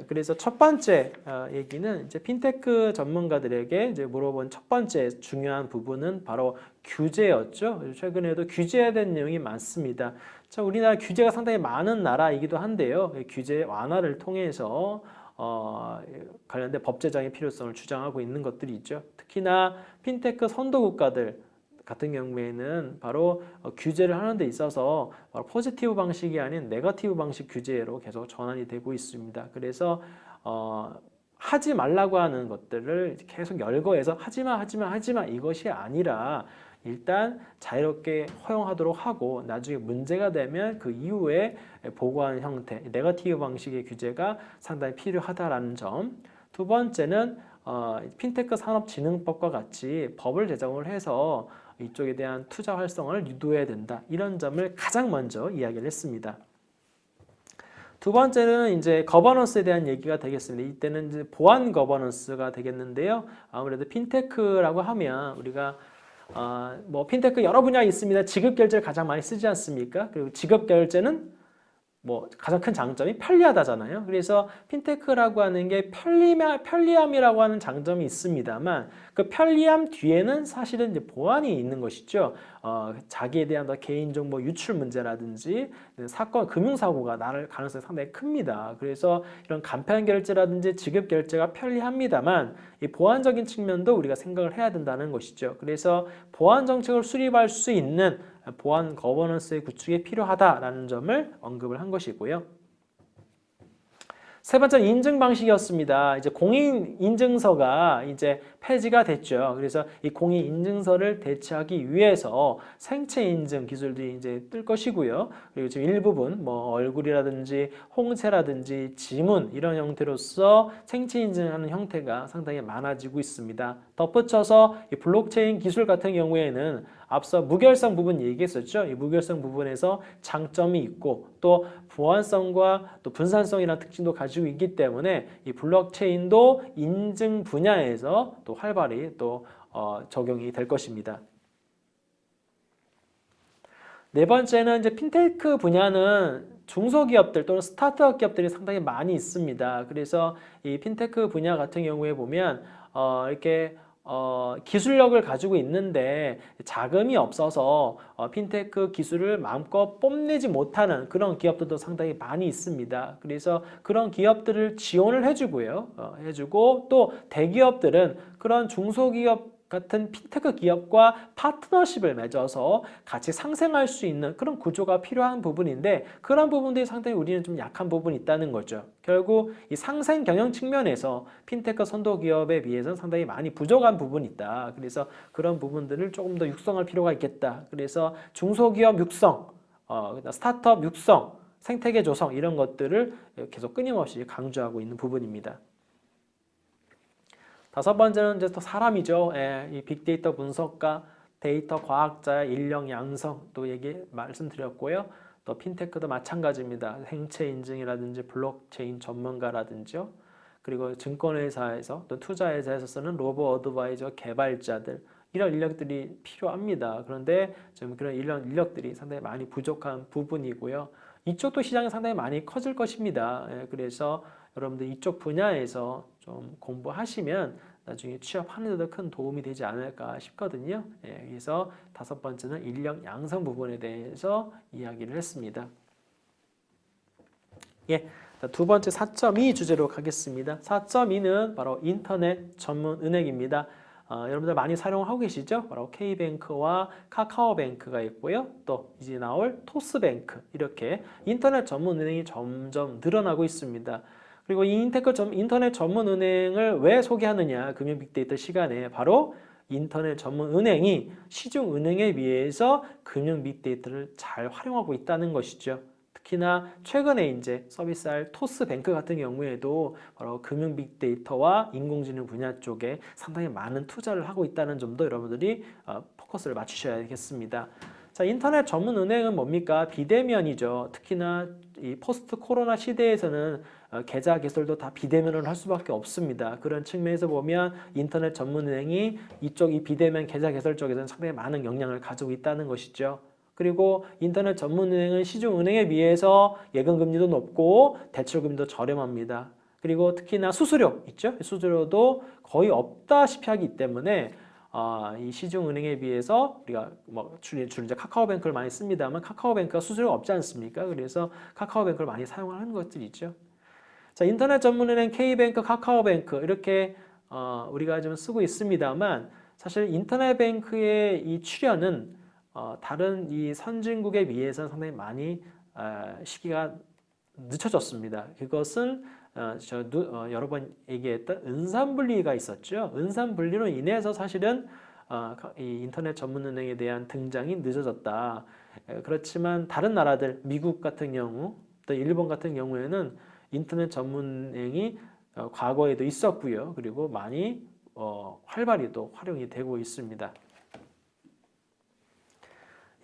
S1: 그래서 첫 번째 얘기는 이제 핀테크 전문가들에게 이제 물어본 첫 번째 중요한 부분은 바로 규제였죠. 최근에도 규제해야 되는 내용이 많습니다. 자, 우리나라 규제가 상당히 많은 나라이기도 한데요. 규제 완화를 통해서 관련된 법 제정의 필요성을 주장하고 있는 것들이 있죠. 특히나 핀테크 선도 국가들 같은 경우에는 바로 규제를 하는 데 있어서 바로 포지티브 방식이 아닌 네거티브 방식 규제로 계속 전환이 되고 있습니다. 그래서 하지 말라고 하는 것들을 계속 열거해서 하지마 이것이 아니라 일단 자유롭게 허용하도록 하고 나중에 문제가 되면 그 이후에 보고하는 형태, 네거티브 방식의 규제가 상당히 필요하다라는 점. 두 번째는 핀테크 산업진흥법과 같이 법을 제정을 해서 이쪽에 대한 투자 활성화를 유도해야 된다. 이런 점을 가장 먼저 이야기를 했습니다. 두 번째는 이제 거버넌스에 대한 얘기가 되겠습니다. 이때는 이제 보안 거버넌스가 되겠는데요. 아무래도 핀테크라고 하면 우리가 뭐 핀테크 여러 분야 있습니다. 지급 결제를 가장 많이 쓰지 않습니까? 그리고 지급 결제는 뭐 가장 큰 장점이 편리하다잖아요. 그래서 핀테크라고 하는 게 편리함이라고 하는 장점이 있습니다만 그 편리함 뒤에는 사실은 이제 보안이 있는 것이죠. 자기에 대한 개인정보 유출 문제라든지 사건, 금융사고가 날 가능성이 상당히 큽니다. 그래서 이런 간편 결제라든지 지급 결제가 편리합니다만 이 보안적인 측면도 우리가 생각을 해야 된다는 것이죠. 그래서 보안 정책을 수립할 수 있는 보안 거버넌스의 구축이 필요하다라는 점을 언급을 한 것이고요. 세 번째는 인증 방식이었습니다. 이제 공인 인증서가 이제 폐지가 됐죠. 그래서 이 공인 인증서를 대체하기 위해서 생체 인증 기술들이 이제 뜰 것이고요. 그리고 지금 일부분 뭐 얼굴이라든지 홍채라든지 지문 이런 형태로서 생체 인증하는 형태가 상당히 많아지고 있습니다. 덧붙여서 이 블록체인 기술 같은 경우에는 앞서 무결성 부분 얘기했었죠. 이 무결성 부분에서 장점이 있고 또 보안성과 또 분산성이라는 특징도 가지고 있기 때문에 이 블록체인도 인증 분야에서 또 활발히 또 적용이 될 것입니다. 네 번째는 이제 핀테크 분야는 중소기업들 또는 스타트업 기업들이 상당히 많이 있습니다. 그래서 이 핀테크 분야 같은 경우에 보면 이렇게 기술력을 가지고 있는데 자금이 없어서 핀테크 기술을 마음껏 뽐내지 못하는 그런 기업들도 상당히 많이 있습니다. 그래서 그런 기업들을 지원을 해주고요. 해주고 또 대기업들은 그런 중소기업 같은 핀테크 기업과 파트너십을 맺어서 같이 상생할 수 있는 그런 구조가 필요한 부분인데 그런 부분들이 상당히 우리는 좀 약한 부분이 있다는 거죠. 결국 이 상생 경영 측면에서 핀테크 선도 기업에 비해서는 상당히 많이 부족한 부분이 있다. 그래서 그런 부분들을 조금 더 육성할 필요가 있겠다. 그래서 중소기업 육성, 스타트업 육성, 생태계 조성 이런 것들을 계속 끊임없이 강조하고 있는 부분입니다. 다섯 번째는 이제 또 사람이죠. 이 빅데이터 분석가, 데이터 과학자, 인력 양성 또 말씀드렸고요. 또 핀테크도 마찬가지입니다. 행체 인증이라든지 블록체인 전문가라든지요. 그리고 증권회사에서 또 투자회사에서 쓰는 로보 어드바이저 개발자들 이런 인력들이 필요합니다. 그런데 좀 그런 인력들이 상당히 많이 부족한 부분이고요. 이쪽도 시장이 상당히 많이 커질 것입니다. 그래서 여러분들 이쪽 분야에서 좀 공부하시면 나중에 취업하는 데도 큰 도움이 되지 않을까 싶거든요. 그래서 다섯 번째는 인력 양성 부분에 대해서 이야기를 했습니다. 두 번째 4.2 주제로 가겠습니다. 4.2는 바로 인터넷 전문 은행입니다. 여러분들 많이 사용하고 계시죠? 바로 K뱅크와 카카오뱅크가 있고요. 또 이제 나올 토스뱅크 이렇게 인터넷 전문 은행이 점점 늘어나고 있습니다. 그리고 이 인터넷 전문 은행을 왜 소개하느냐 금융 빅데이터 시간에 바로 인터넷 전문 은행이 시중 은행에 비해서 금융 빅데이터를 잘 활용하고 있다는 것이죠. 특히나 최근에 이제 서비스할 토스뱅크 같은 경우에도 바로 금융 빅데이터와 인공지능 분야 쪽에 상당히 많은 투자를 하고 있다는 점도 여러분들이 포커스를 맞추셔야겠습니다. 자, 인터넷 전문 은행은 뭡니까? 비대면이죠. 특히나 이 포스트 코로나 시대에서는 계좌 개설도 다 비대면으로 할 수밖에 없습니다. 그런 측면에서 보면 인터넷 전문 은행이 이 비대면 계좌 개설 쪽에서는 상당히 많은 영향을 가지고 있다는 것이죠. 그리고 인터넷 전문 은행은 시중 은행에 비해서 예금 금리도 높고 대출 금리도 저렴합니다. 그리고 특히나 수수료 있죠? 수수료도 거의 없다시피 하기 때문에 이 시중 은행에 비해서 우리가 주로 이제 카카오뱅크를 많이 씁니다만 카카오뱅크가 수수료가 없지 않습니까? 그래서 카카오뱅크를 많이 사용하는 것들이 있죠. 자, 인터넷 전문은행 K뱅크, 카카오뱅크 이렇게 우리가 좀 쓰고 있습니다만 사실 인터넷뱅크의 이 출현은 다른 이 선진국에 비해서 상당히 많이 시기가 늦춰졌습니다. 그것은 여러 번 얘기했던 은산분리가 있었죠. 은산분리로 인해서 사실은 이 인터넷 전문은행에 대한 등장이 늦어졌다. 그렇지만 다른 나라들, 미국 같은 경우, 또 일본 같은 경우에는 인터넷 전문은행이 과거에도 있었고요. 그리고 많이 활발히 또 활용이 되고 있습니다.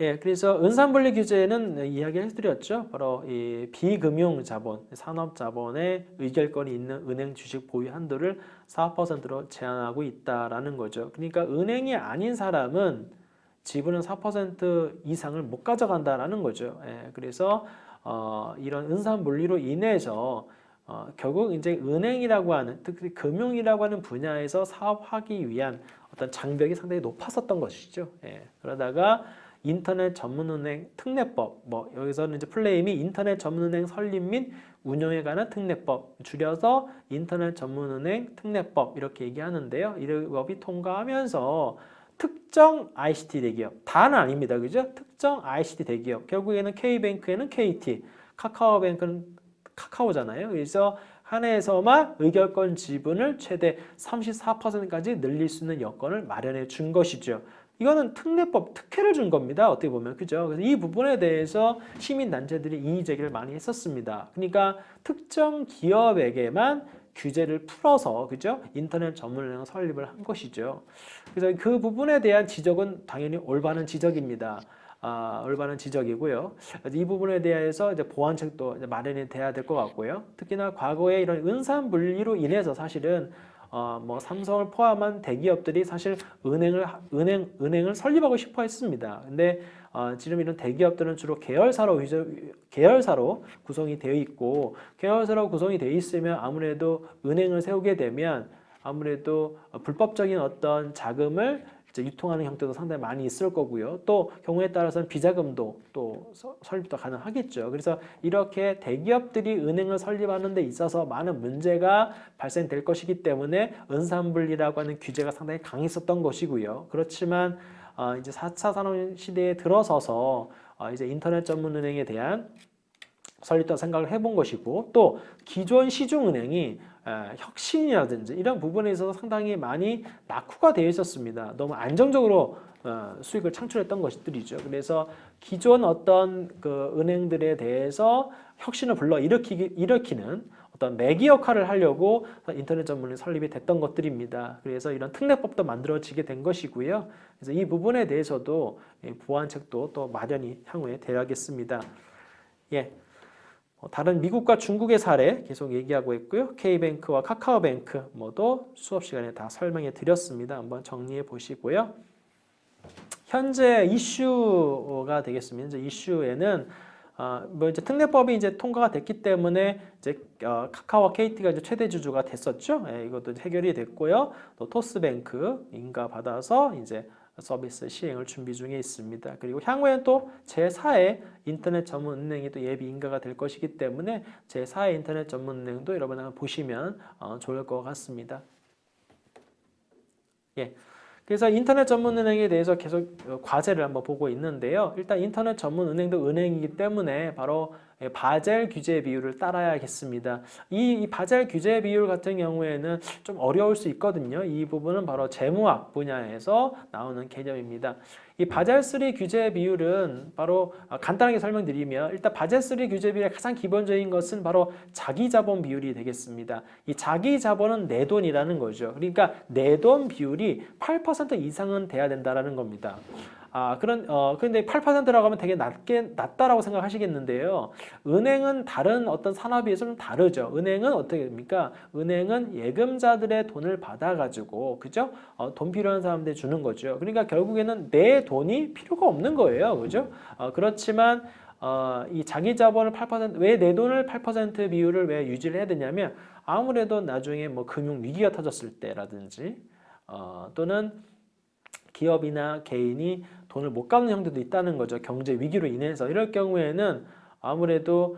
S1: 예, 그래서 은산분리 규제는 이야기를 해드렸죠. 바로 이 비금융 자본, 산업 자본의 의결권이 있는 은행 주식 보유 한도를 4%로 제한하고 있다라는 거죠. 그러니까 은행이 아닌 사람은 지분은 4% 이상을 못 가져간다라는 거죠. 예, 그래서 이런 은산분리로 인해서 결국 이제 은행이라고 하는, 특히 금융이라고 하는 분야에서 사업하기 위한 어떤 장벽이 상당히 높았었던 것이죠. 예, 그러다가 인터넷 전문은행 특례법, 여기서는 이제 플레임이 인터넷 전문은행 설립 및 운영에 관한 특례법, 줄여서 인터넷 전문은행 특례법 이렇게 얘기하는데요. 이 법이 통과하면서 특정 ICT 대기업, 다는 아닙니다. 그죠? 특정 ICT 대기업, 결국에는 K뱅크에는 KT, 카카오뱅크는 카카오잖아요. 그래서 한 해에서만 의결권 지분을 최대 34%까지 늘릴 수 있는 여건을 마련해 준 것이죠. 이거는 특례법, 특혜를 준 겁니다. 어떻게 보면. 그죠? 그래서 이 부분에 대해서 시민단체들이 이의 제기를 많이 했었습니다. 그러니까 특정 기업에게만 규제를 풀어서, 그죠? 인터넷 전문은행 설립을 한 것이죠. 그래서 그 부분에 대한 지적은 당연히 올바른 지적입니다. 올바른 지적이고요. 이 부분에 대해서 이제 보완책도 이제 마련이 돼야 될 것 같고요. 특히나 과거에 이런 은산 분리로 인해서 사실은 삼성을 포함한 대기업들이 사실 은행을 설립하고 싶어 했습니다. 근데 지금 이런 대기업들은 주로 계열사로 구성이 되어 있고, 계열사로 구성이 되어 있으면 아무래도 은행을 세우게 되면 아무래도 불법적인 어떤 자금을 이제 유통하는 형태도 상당히 많이 있을 거고요. 또 경우에 따라서는 비자금도 또 설립도 가능하겠죠. 그래서 이렇게 대기업들이 은행을 설립하는 데 있어서 많은 문제가 발생될 것이기 때문에 은산분리라고 하는 규제가 상당히 강했었던 것이고요. 그렇지만 이제 4차 산업시대에 들어서서 이제 인터넷 전문은행에 대한 설립도 생각을 해본 것이고, 또 기존 시중은행이 혁신이라든지 이런 부분에 있어서 상당히 많이 낙후가 되어 있었습니다. 너무 안정적으로 수익을 창출했던 것들이죠. 그래서 기존 어떤 그 은행들에 대해서 혁신을 일으키는 어떤 매개 역할을 하려고 인터넷 전문이 설립이 됐던 것들입니다. 그래서 이런 특례법도 만들어지게 된 것이고요. 그래서 이 부분에 대해서도 보완책도 또 마련이 향후에 되어야겠습니다. 예. 다른 미국과 중국의 사례 계속 얘기하고 있고요. K뱅크와 카카오뱅크 모두 수업 시간에 다 설명해 드렸습니다. 한번 정리해 보시고요. 현재 이슈가 되겠습니다. 이제 이슈에는 이제 특례법이 이제 통과가 됐기 때문에 이제 카카오와 KT가 이제 최대 주주가 됐었죠. 예, 이것도 해결이 됐고요. 또 토스뱅크 인가 받아서 이제 서비스 시행을 준비 중에 있습니다. 그리고 향후에는 또 제4의 인터넷 전문 은행이 또 예비 인가가 될 것이기 때문에 제4의 인터넷 전문 은행도 여러분 한번 보시면 좋을 것 같습니다. 예. 그래서 인터넷 전문 은행에 대해서 계속 과제를 한번 보고 있는데요. 일단 인터넷 전문 은행도 은행이기 때문에 바로 바젤 규제 비율을 따라야겠습니다. 이 바젤 규제 비율 같은 경우에는 좀 어려울 수 있거든요. 이 부분은 바로 재무학 분야에서 나오는 개념입니다. 이 바젤 3 규제 비율은 바로 간단하게 설명드리면 일단 바젤 3 규제 비율의 가장 기본적인 것은 바로 자기 자본 비율이 되겠습니다. 이 자기 자본은 내 돈이라는 거죠. 그러니까 내 돈 비율이 8% 이상은 돼야 된다라는 겁니다. 그런데 8%라고 하면 되게 낮다라고 생각하시겠는데요. 은행은 다른 어떤 산업에 비해서 좀 다르죠. 은행은 어떻게 됩니까? 은행은 예금자들의 돈을 받아가지고, 그죠? 돈 필요한 사람들에 주는 거죠. 그러니까 결국에는 내 돈이 필요가 없는 거예요. 그죠? 그렇지만, 이 자기 자본을 8%, 왜 내 돈을 8% 비율을 왜 유지를 해야 되냐면, 아무래도 나중에 뭐 금융 위기가 터졌을 때라든지, 또는 기업이나 개인이 돈을 못 갚는 형태도 있다는 거죠. 경제 위기로 인해서. 이럴 경우에는 아무래도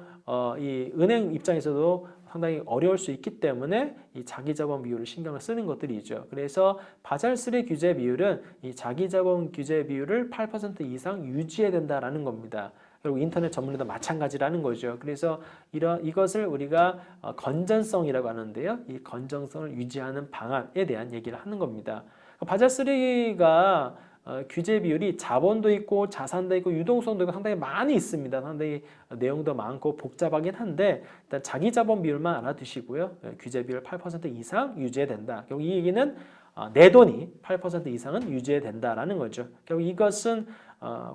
S1: 이 은행 입장에서도 상당히 어려울 수 있기 때문에 이 자기자본 비율을 신경을 쓰는 것들이죠. 그래서 바젤 3 규제 비율은 이 자기자본 규제 비율을 8% 이상 유지해야 된다라는 겁니다. 그리고 인터넷 전문에도 마찬가지라는 거죠. 그래서 이것을 우리가 건전성이라고 하는데요. 이 건전성을 유지하는 방안에 대한 얘기를 하는 겁니다. 바젤 3가 규제 비율이 자본도 있고 자산도 있고 유동성도 있고 상당히 많이 있습니다. 상당히 내용도 많고 복잡하긴 한데 일단 자기 자본 비율만 알아두시고요. 규제 비율 8% 이상 유지해야 된다. 결국 이 얘기는 내 돈이 8% 이상은 유지해야 된다라는 거죠. 결국 이것은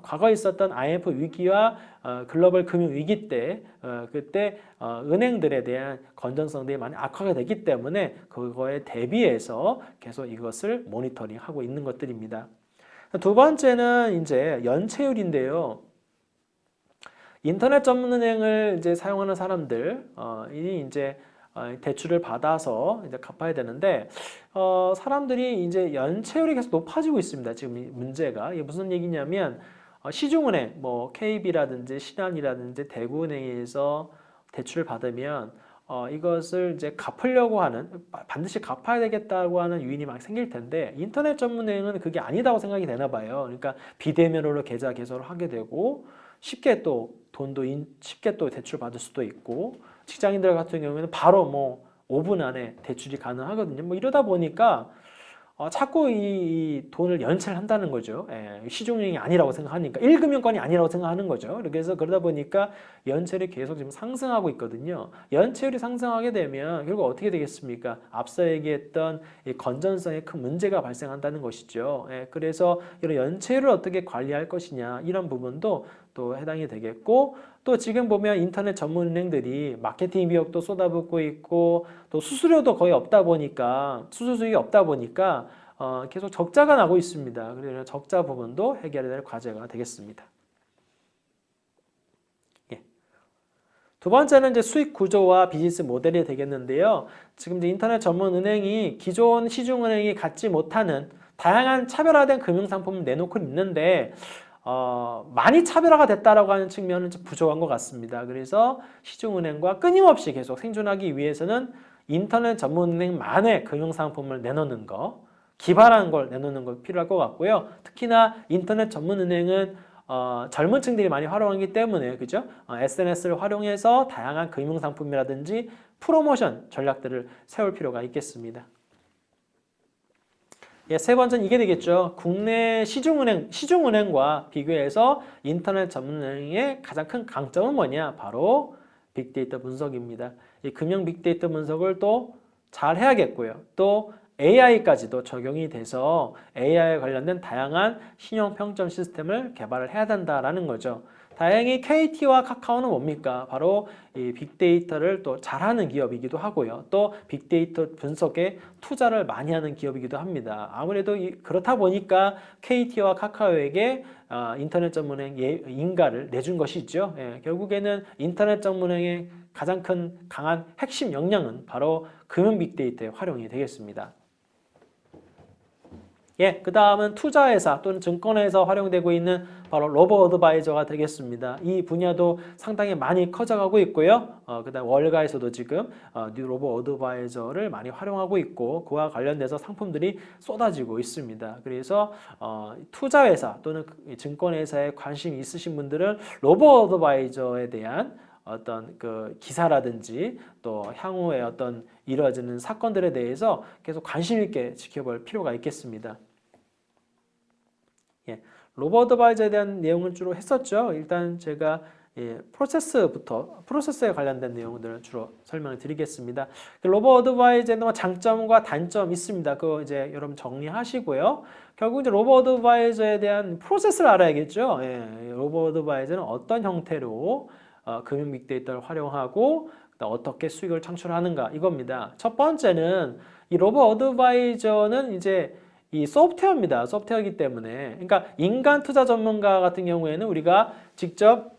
S1: 과거에 있었던 IMF 위기와 글로벌 금융 위기 때 그때 은행들에 대한 건전성들이 많이 악화가 되기 때문에 그거에 대비해서 계속 이것을 모니터링하고 있는 것들입니다. 두 번째는 이제 연체율인데요. 인터넷 전문은행을 이제 사용하는 사람들이 이제 대출을 받아서 이제 갚아야 되는데 사람들이 이제 연체율이 계속 높아지고 있습니다. 지금 이 문제가 이게 무슨 얘기냐면 시중은행 뭐 KB라든지 신한이라든지 대구은행에서 대출을 받으면 이것을 이제 갚으려고 하는 반드시 갚아야 되겠다고 하는 유인이 막 생길 텐데 인터넷 전문은행은 그게 아니다고 생각이 되나 봐요. 그러니까 비대면으로 계좌 개설을 하게 되고 쉽게 또 돈도 쉽게 또 대출 받을 수도 있고 직장인들 같은 경우에는 바로 뭐 5분 안에 대출이 가능하거든요. 뭐 이러다 보니까 자꾸 이 돈을 연체를 한다는 거죠. 시중은행이 아니라고 생각하니까 1금융권이 아니라고 생각하는 거죠. 그래서 그러다 보니까 연체율이 계속 지금 상승하고 있거든요. 연체율이 상승하게 되면 결국 어떻게 되겠습니까? 앞서 얘기했던 이 건전성에 큰 문제가 발생한다는 것이죠. 그래서 이런 연체율을 어떻게 관리할 것이냐 이런 부분도 또 해당이 되겠고 또 지금 보면 인터넷 전문은행들이 마케팅 비용도 쏟아붓고 있고 또 수수료도 거의 없다 보니까 수수 수익이 없다 보니까 계속 적자가 나고 있습니다. 그래서 적자 부분도 해결해야 될 과제가 되겠습니다. 예. 두 번째는 이제 수익 구조와 비즈니스 모델이 되겠는데요. 지금 이제 인터넷 전문은행이 기존 시중은행이 갖지 못하는 다양한 차별화된 금융상품을 내놓고 있는데 많이 차별화가 됐다라고 하는 측면은 좀 부족한 것 같습니다. 그래서 시중은행과 끊임없이 계속 생존하기 위해서는 인터넷 전문은행만의 금융상품을 내놓는 거, 기발한 걸 내놓는 거 필요할 것 같고요. 특히나 인터넷 전문은행은 젊은 층들이 많이 활용하기 때문에 그죠? SNS를 활용해서 다양한 금융상품이라든지 프로모션 전략들을 세울 필요가 있겠습니다. 세 번째는 이게 되겠죠. 국내 시중은행과 비교해서 인터넷 전문은행의 가장 큰 강점은 뭐냐? 바로 빅데이터 분석입니다. 이 금융 빅데이터 분석을 또 잘 해야겠고요. 또 AI까지도 적용이 돼서 AI에 관련된 다양한 신용평점 시스템을 개발을 해야 된다라는 거죠. 다행히 KT와 카카오는 뭡니까? 바로 이 빅데이터를 또 잘하는 기업이기도 하고요. 또 빅데이터 분석에 투자를 많이 하는 기업이기도 합니다. 아무래도 그렇다 보니까 KT와 카카오에게 인터넷 전문행 인가를 내준 것이죠. 결국에는 인터넷 전문행의 가장 큰 강한 핵심 역량은 바로 금융 빅데이터의 활용이 되겠습니다. 그 다음은 투자회사 또는 증권회사에서 활용되고 있는 바로 로보 어드바이저가 되겠습니다. 이 분야도 상당히 많이 커져가고 있고요. 그 다음 월가에서도 지금 로보 어드바이저를 많이 활용하고 있고 그와 관련돼서 상품들이 쏟아지고 있습니다. 그래서 투자회사 또는 증권회사에 관심이 있으신 분들은 로보 어드바이저에 대한 어떤 그 기사라든지 또 향후에 어떤 이루어지는 사건들에 대해서 계속 관심 있게 지켜볼 필요가 있겠습니다. 예, 로보 어드바이저에 대한 내용을 주로 했었죠. 일단 제가 프로세스에 관련된 내용들을 주로 설명을 드리겠습니다. 로보 어드바이저의 장점과 단점 있습니다. 그거 이제 여러분 정리하시고요. 결국 이제 로보 어드바이저에 대한 프로세스를 알아야겠죠. 로보 어드바이저는 어떤 형태로 금융 빅데이터를 활용하고 어떻게 수익을 창출하는가 이겁니다. 첫 번째는 이 로보 어드바이저는 이제 이 소프트웨어입니다. 소프트웨어이기 때문에 그러니까 인간 투자 전문가 같은 경우에는 우리가 직접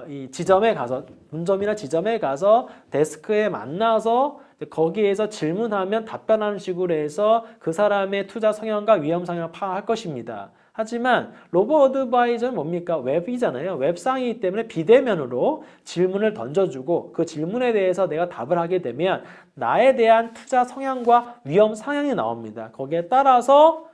S1: 이 지점에 가서 분점이나 지점에 가서 데스크에 만나서 거기에서 질문하면 답변하는 식으로 해서 그 사람의 투자 성향과 위험 성향을 파악할 것입니다. 하지만 로보 어드바이저는 뭡니까? 웹이잖아요. 웹상이기 때문에 비대면으로 질문을 던져주고 그 질문에 대해서 내가 답을 하게 되면 나에 대한 투자 성향과 위험 성향이 나옵니다. 거기에 따라서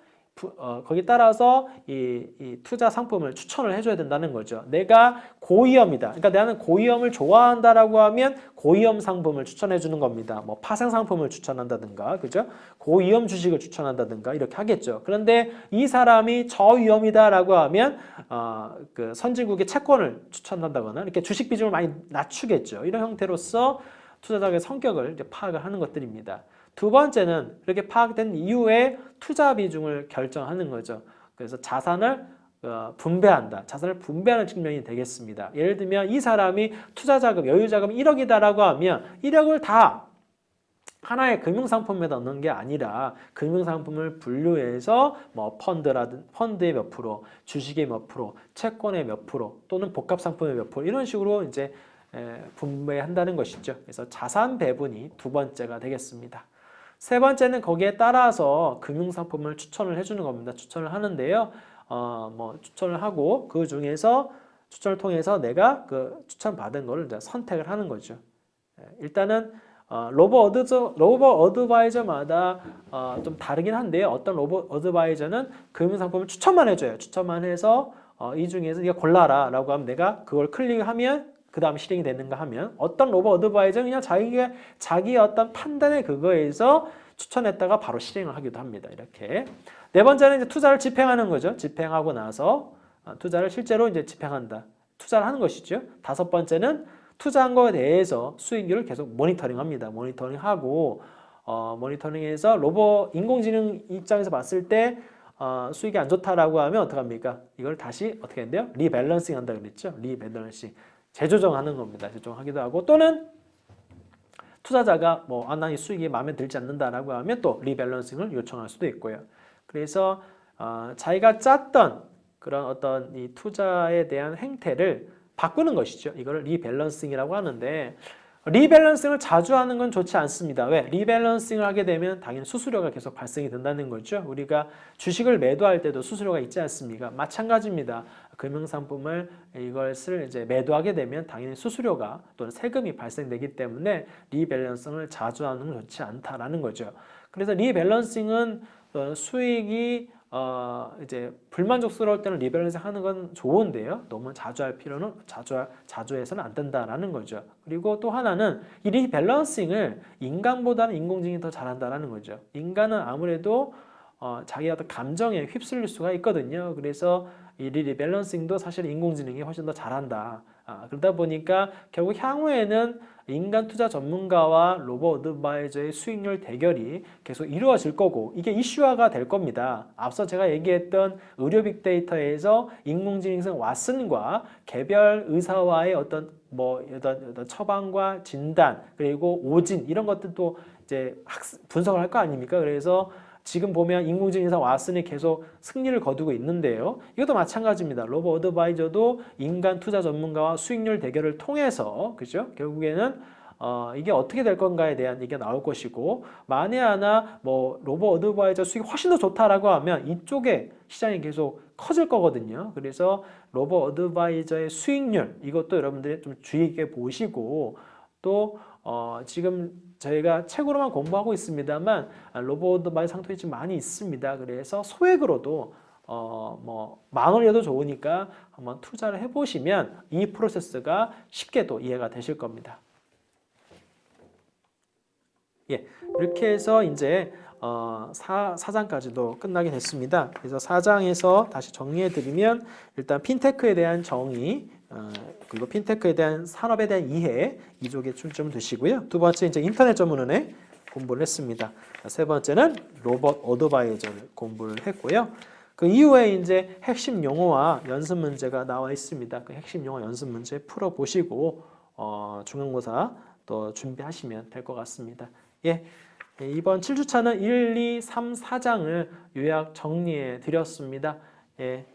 S1: 이 투자 상품을 추천을 해줘야 된다는 거죠. 내가 고위험이다. 그러니까 나는 고위험을 좋아한다라고 하면 고위험 상품을 추천해 주는 겁니다. 뭐 파생 상품을 추천한다든가, 그죠? 고위험 주식을 추천한다든가 이렇게 하겠죠. 그런데 이 사람이 저위험이다라고 하면 그 선진국의 채권을 추천한다거나 이렇게 주식 비중을 많이 낮추겠죠. 이런 형태로서 투자자의 성격을 이제 파악을 하는 것들입니다. 두 번째는 이렇게 파악된 이후에 투자 비중을 결정하는 거죠. 그래서 자산을 분배한다. 자산을 분배하는 측면이 되겠습니다. 예를 들면 이 사람이 투자 자금, 여유 자금 1억이다라고 하면 1억을 다 하나의 금융상품에 넣는 게 아니라 금융상품을 분류해서 뭐 펀드의 몇 프로, 주식의 몇 프로, 채권의 몇 프로 또는 복합상품의 몇 프로 이런 식으로 이제 분배한다는 것이죠. 그래서 자산 배분이 두 번째가 되겠습니다. 세 번째는 거기에 따라서 금융상품을 추천을 해주는 겁니다. 추천을 하는데요. 뭐 추천을 하고 그 중에서 추천을 통해서 내가 그 추천받은 거를 이제 선택을 하는 거죠. 일단은 로보 어드바이저마다 좀 다르긴 한데요. 어떤 로보 어드바이저는 금융상품을 추천만 해줘요. 추천만 해서 이 중에서 네가 골라라 라고 하면 내가 그걸 클릭하면 그 다음 실행이 되는가 하면 어떤 로보 어드바이저는 그냥 자기의 어떤 판단의 그거에서 추천했다가 바로 실행을 하기도 합니다. 이렇게. 네 번째는 이제 투자를 집행하는 거죠. 집행하고 나서 투자를 실제로 이제 집행한다. 투자를 하는 것이죠. 다섯 번째는 투자한 거에 대해서 수익률을 계속 모니터링합니다. 모니터링하고 모니터링해서 로보 인공지능 입장에서 봤을 때 수익이 안 좋다라고 하면 어떡합니까? 이걸 다시 어떻게 한대요? 리밸런싱 한다 그랬죠. 리밸런싱. 재조정하는 겁니다. 재조정하기도 하고 또는 투자자가 난 이 수익이 마음에 들지 않는다라고 하면 또 리밸런싱을 요청할 수도 있고요. 그래서 자기가 짰던 그런 어떤 이 투자에 대한 행태를 바꾸는 것이죠. 이거를 리밸런싱이라고 하는데 리밸런싱을 자주 하는 건 좋지 않습니다. 왜? 리밸런싱을 하게 되면 당연히 수수료가 계속 발생이 된다는 거죠. 우리가 주식을 매도할 때도 수수료가 있지 않습니까? 마찬가지입니다. 금융상품을 이것을 이제 매도하게 되면 당연히 수수료가 또는 세금이 발생되기 때문에 리밸런싱을 자주 하는 건 좋지 않다라는 거죠. 그래서 리밸런싱은 수익이 이제 불만족스러울 때는 리밸런싱 하는 건 좋은데요. 너무 자주 할 필요는 자주 해서는 안 된다라는 거죠. 그리고 또 하나는 이 리밸런싱을 인간보다는 인공지능이 더 잘한다라는 거죠. 인간은 아무래도 자기 어떤 감정에 휩쓸릴 수가 있거든요. 그래서 이 리밸런싱도 사실 인공지능이 훨씬 더 잘한다. 그러다 보니까 결국 향후에는 인간 투자 전문가와 로보 어드바이저의 수익률 대결이 계속 이루어질 거고 이게 이슈화가 될 겁니다. 앞서 제가 얘기했던 의료 빅데이터에서 인공지능성 왓슨과 개별 의사와의 어떤 처방과 진단 그리고 오진 이런 것들도 이제 분석을 할 거 아닙니까? 그래서 지금 보면 인공지능에서 왓슨이 계속 승리를 거두고 있는데요. 이것도 마찬가지입니다. 로보 어드바이저도 인간 투자 전문가와 수익률 대결을 통해서 그죠? 결국에는 이게 어떻게 될 건가에 대한 얘기가 나올 것이고 만에 하나 로보 어드바이저 수익이 훨씬 더 좋다라고 하면 이쪽에 시장이 계속 커질 거거든요. 그래서 로보 어드바이저의 수익률 이것도 여러분들이 좀 주의 있게 보시고 또 지금 저희가 책으로만 공부하고 있습니다만 로보 어드바이저 상품이 좀 많이 있습니다. 그래서 소액으로도 뭐 10,000원이라도 좋으니까 한번 투자를 해보시면 이 프로세스가 쉽게도 이해가 되실 겁니다. 예, 이렇게 해서 이제 4장까지도 끝나게 됐습니다. 그래서 4장에서 다시 정리해드리면 일단 핀테크에 대한 정의, 그리고 핀테크에 대한 산업에 대한 이해, 이쪽에 초점을 두시고요. 두 번째 이제 인터넷 전문은행 공부를 했습니다. 세 번째는 로봇 어드바이저를 공부를 했고요. 그 이후에 이제 핵심 용어와 연습 문제가 나와 있습니다. 그 핵심 용어 연습 문제 풀어보시고 중간고사 또 준비하시면 될 것 같습니다. 예, 이번 7주차는 1, 2, 3, 4장을 요약 정리해 드렸습니다. 예,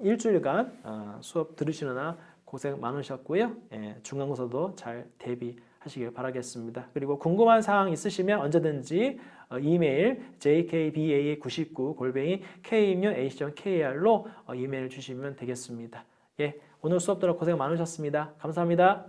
S1: 일주일간 수업 들으시느라 고생 많으셨고요. 예, 중간고사도 잘 대비하시길 바라겠습니다. 그리고 궁금한 사항 있으시면 언제든지 이메일 jkba99@k-ac.kr로 이메일 주시면 되겠습니다. 예, 오늘 수업 들어 고생 많으셨습니다. 감사합니다.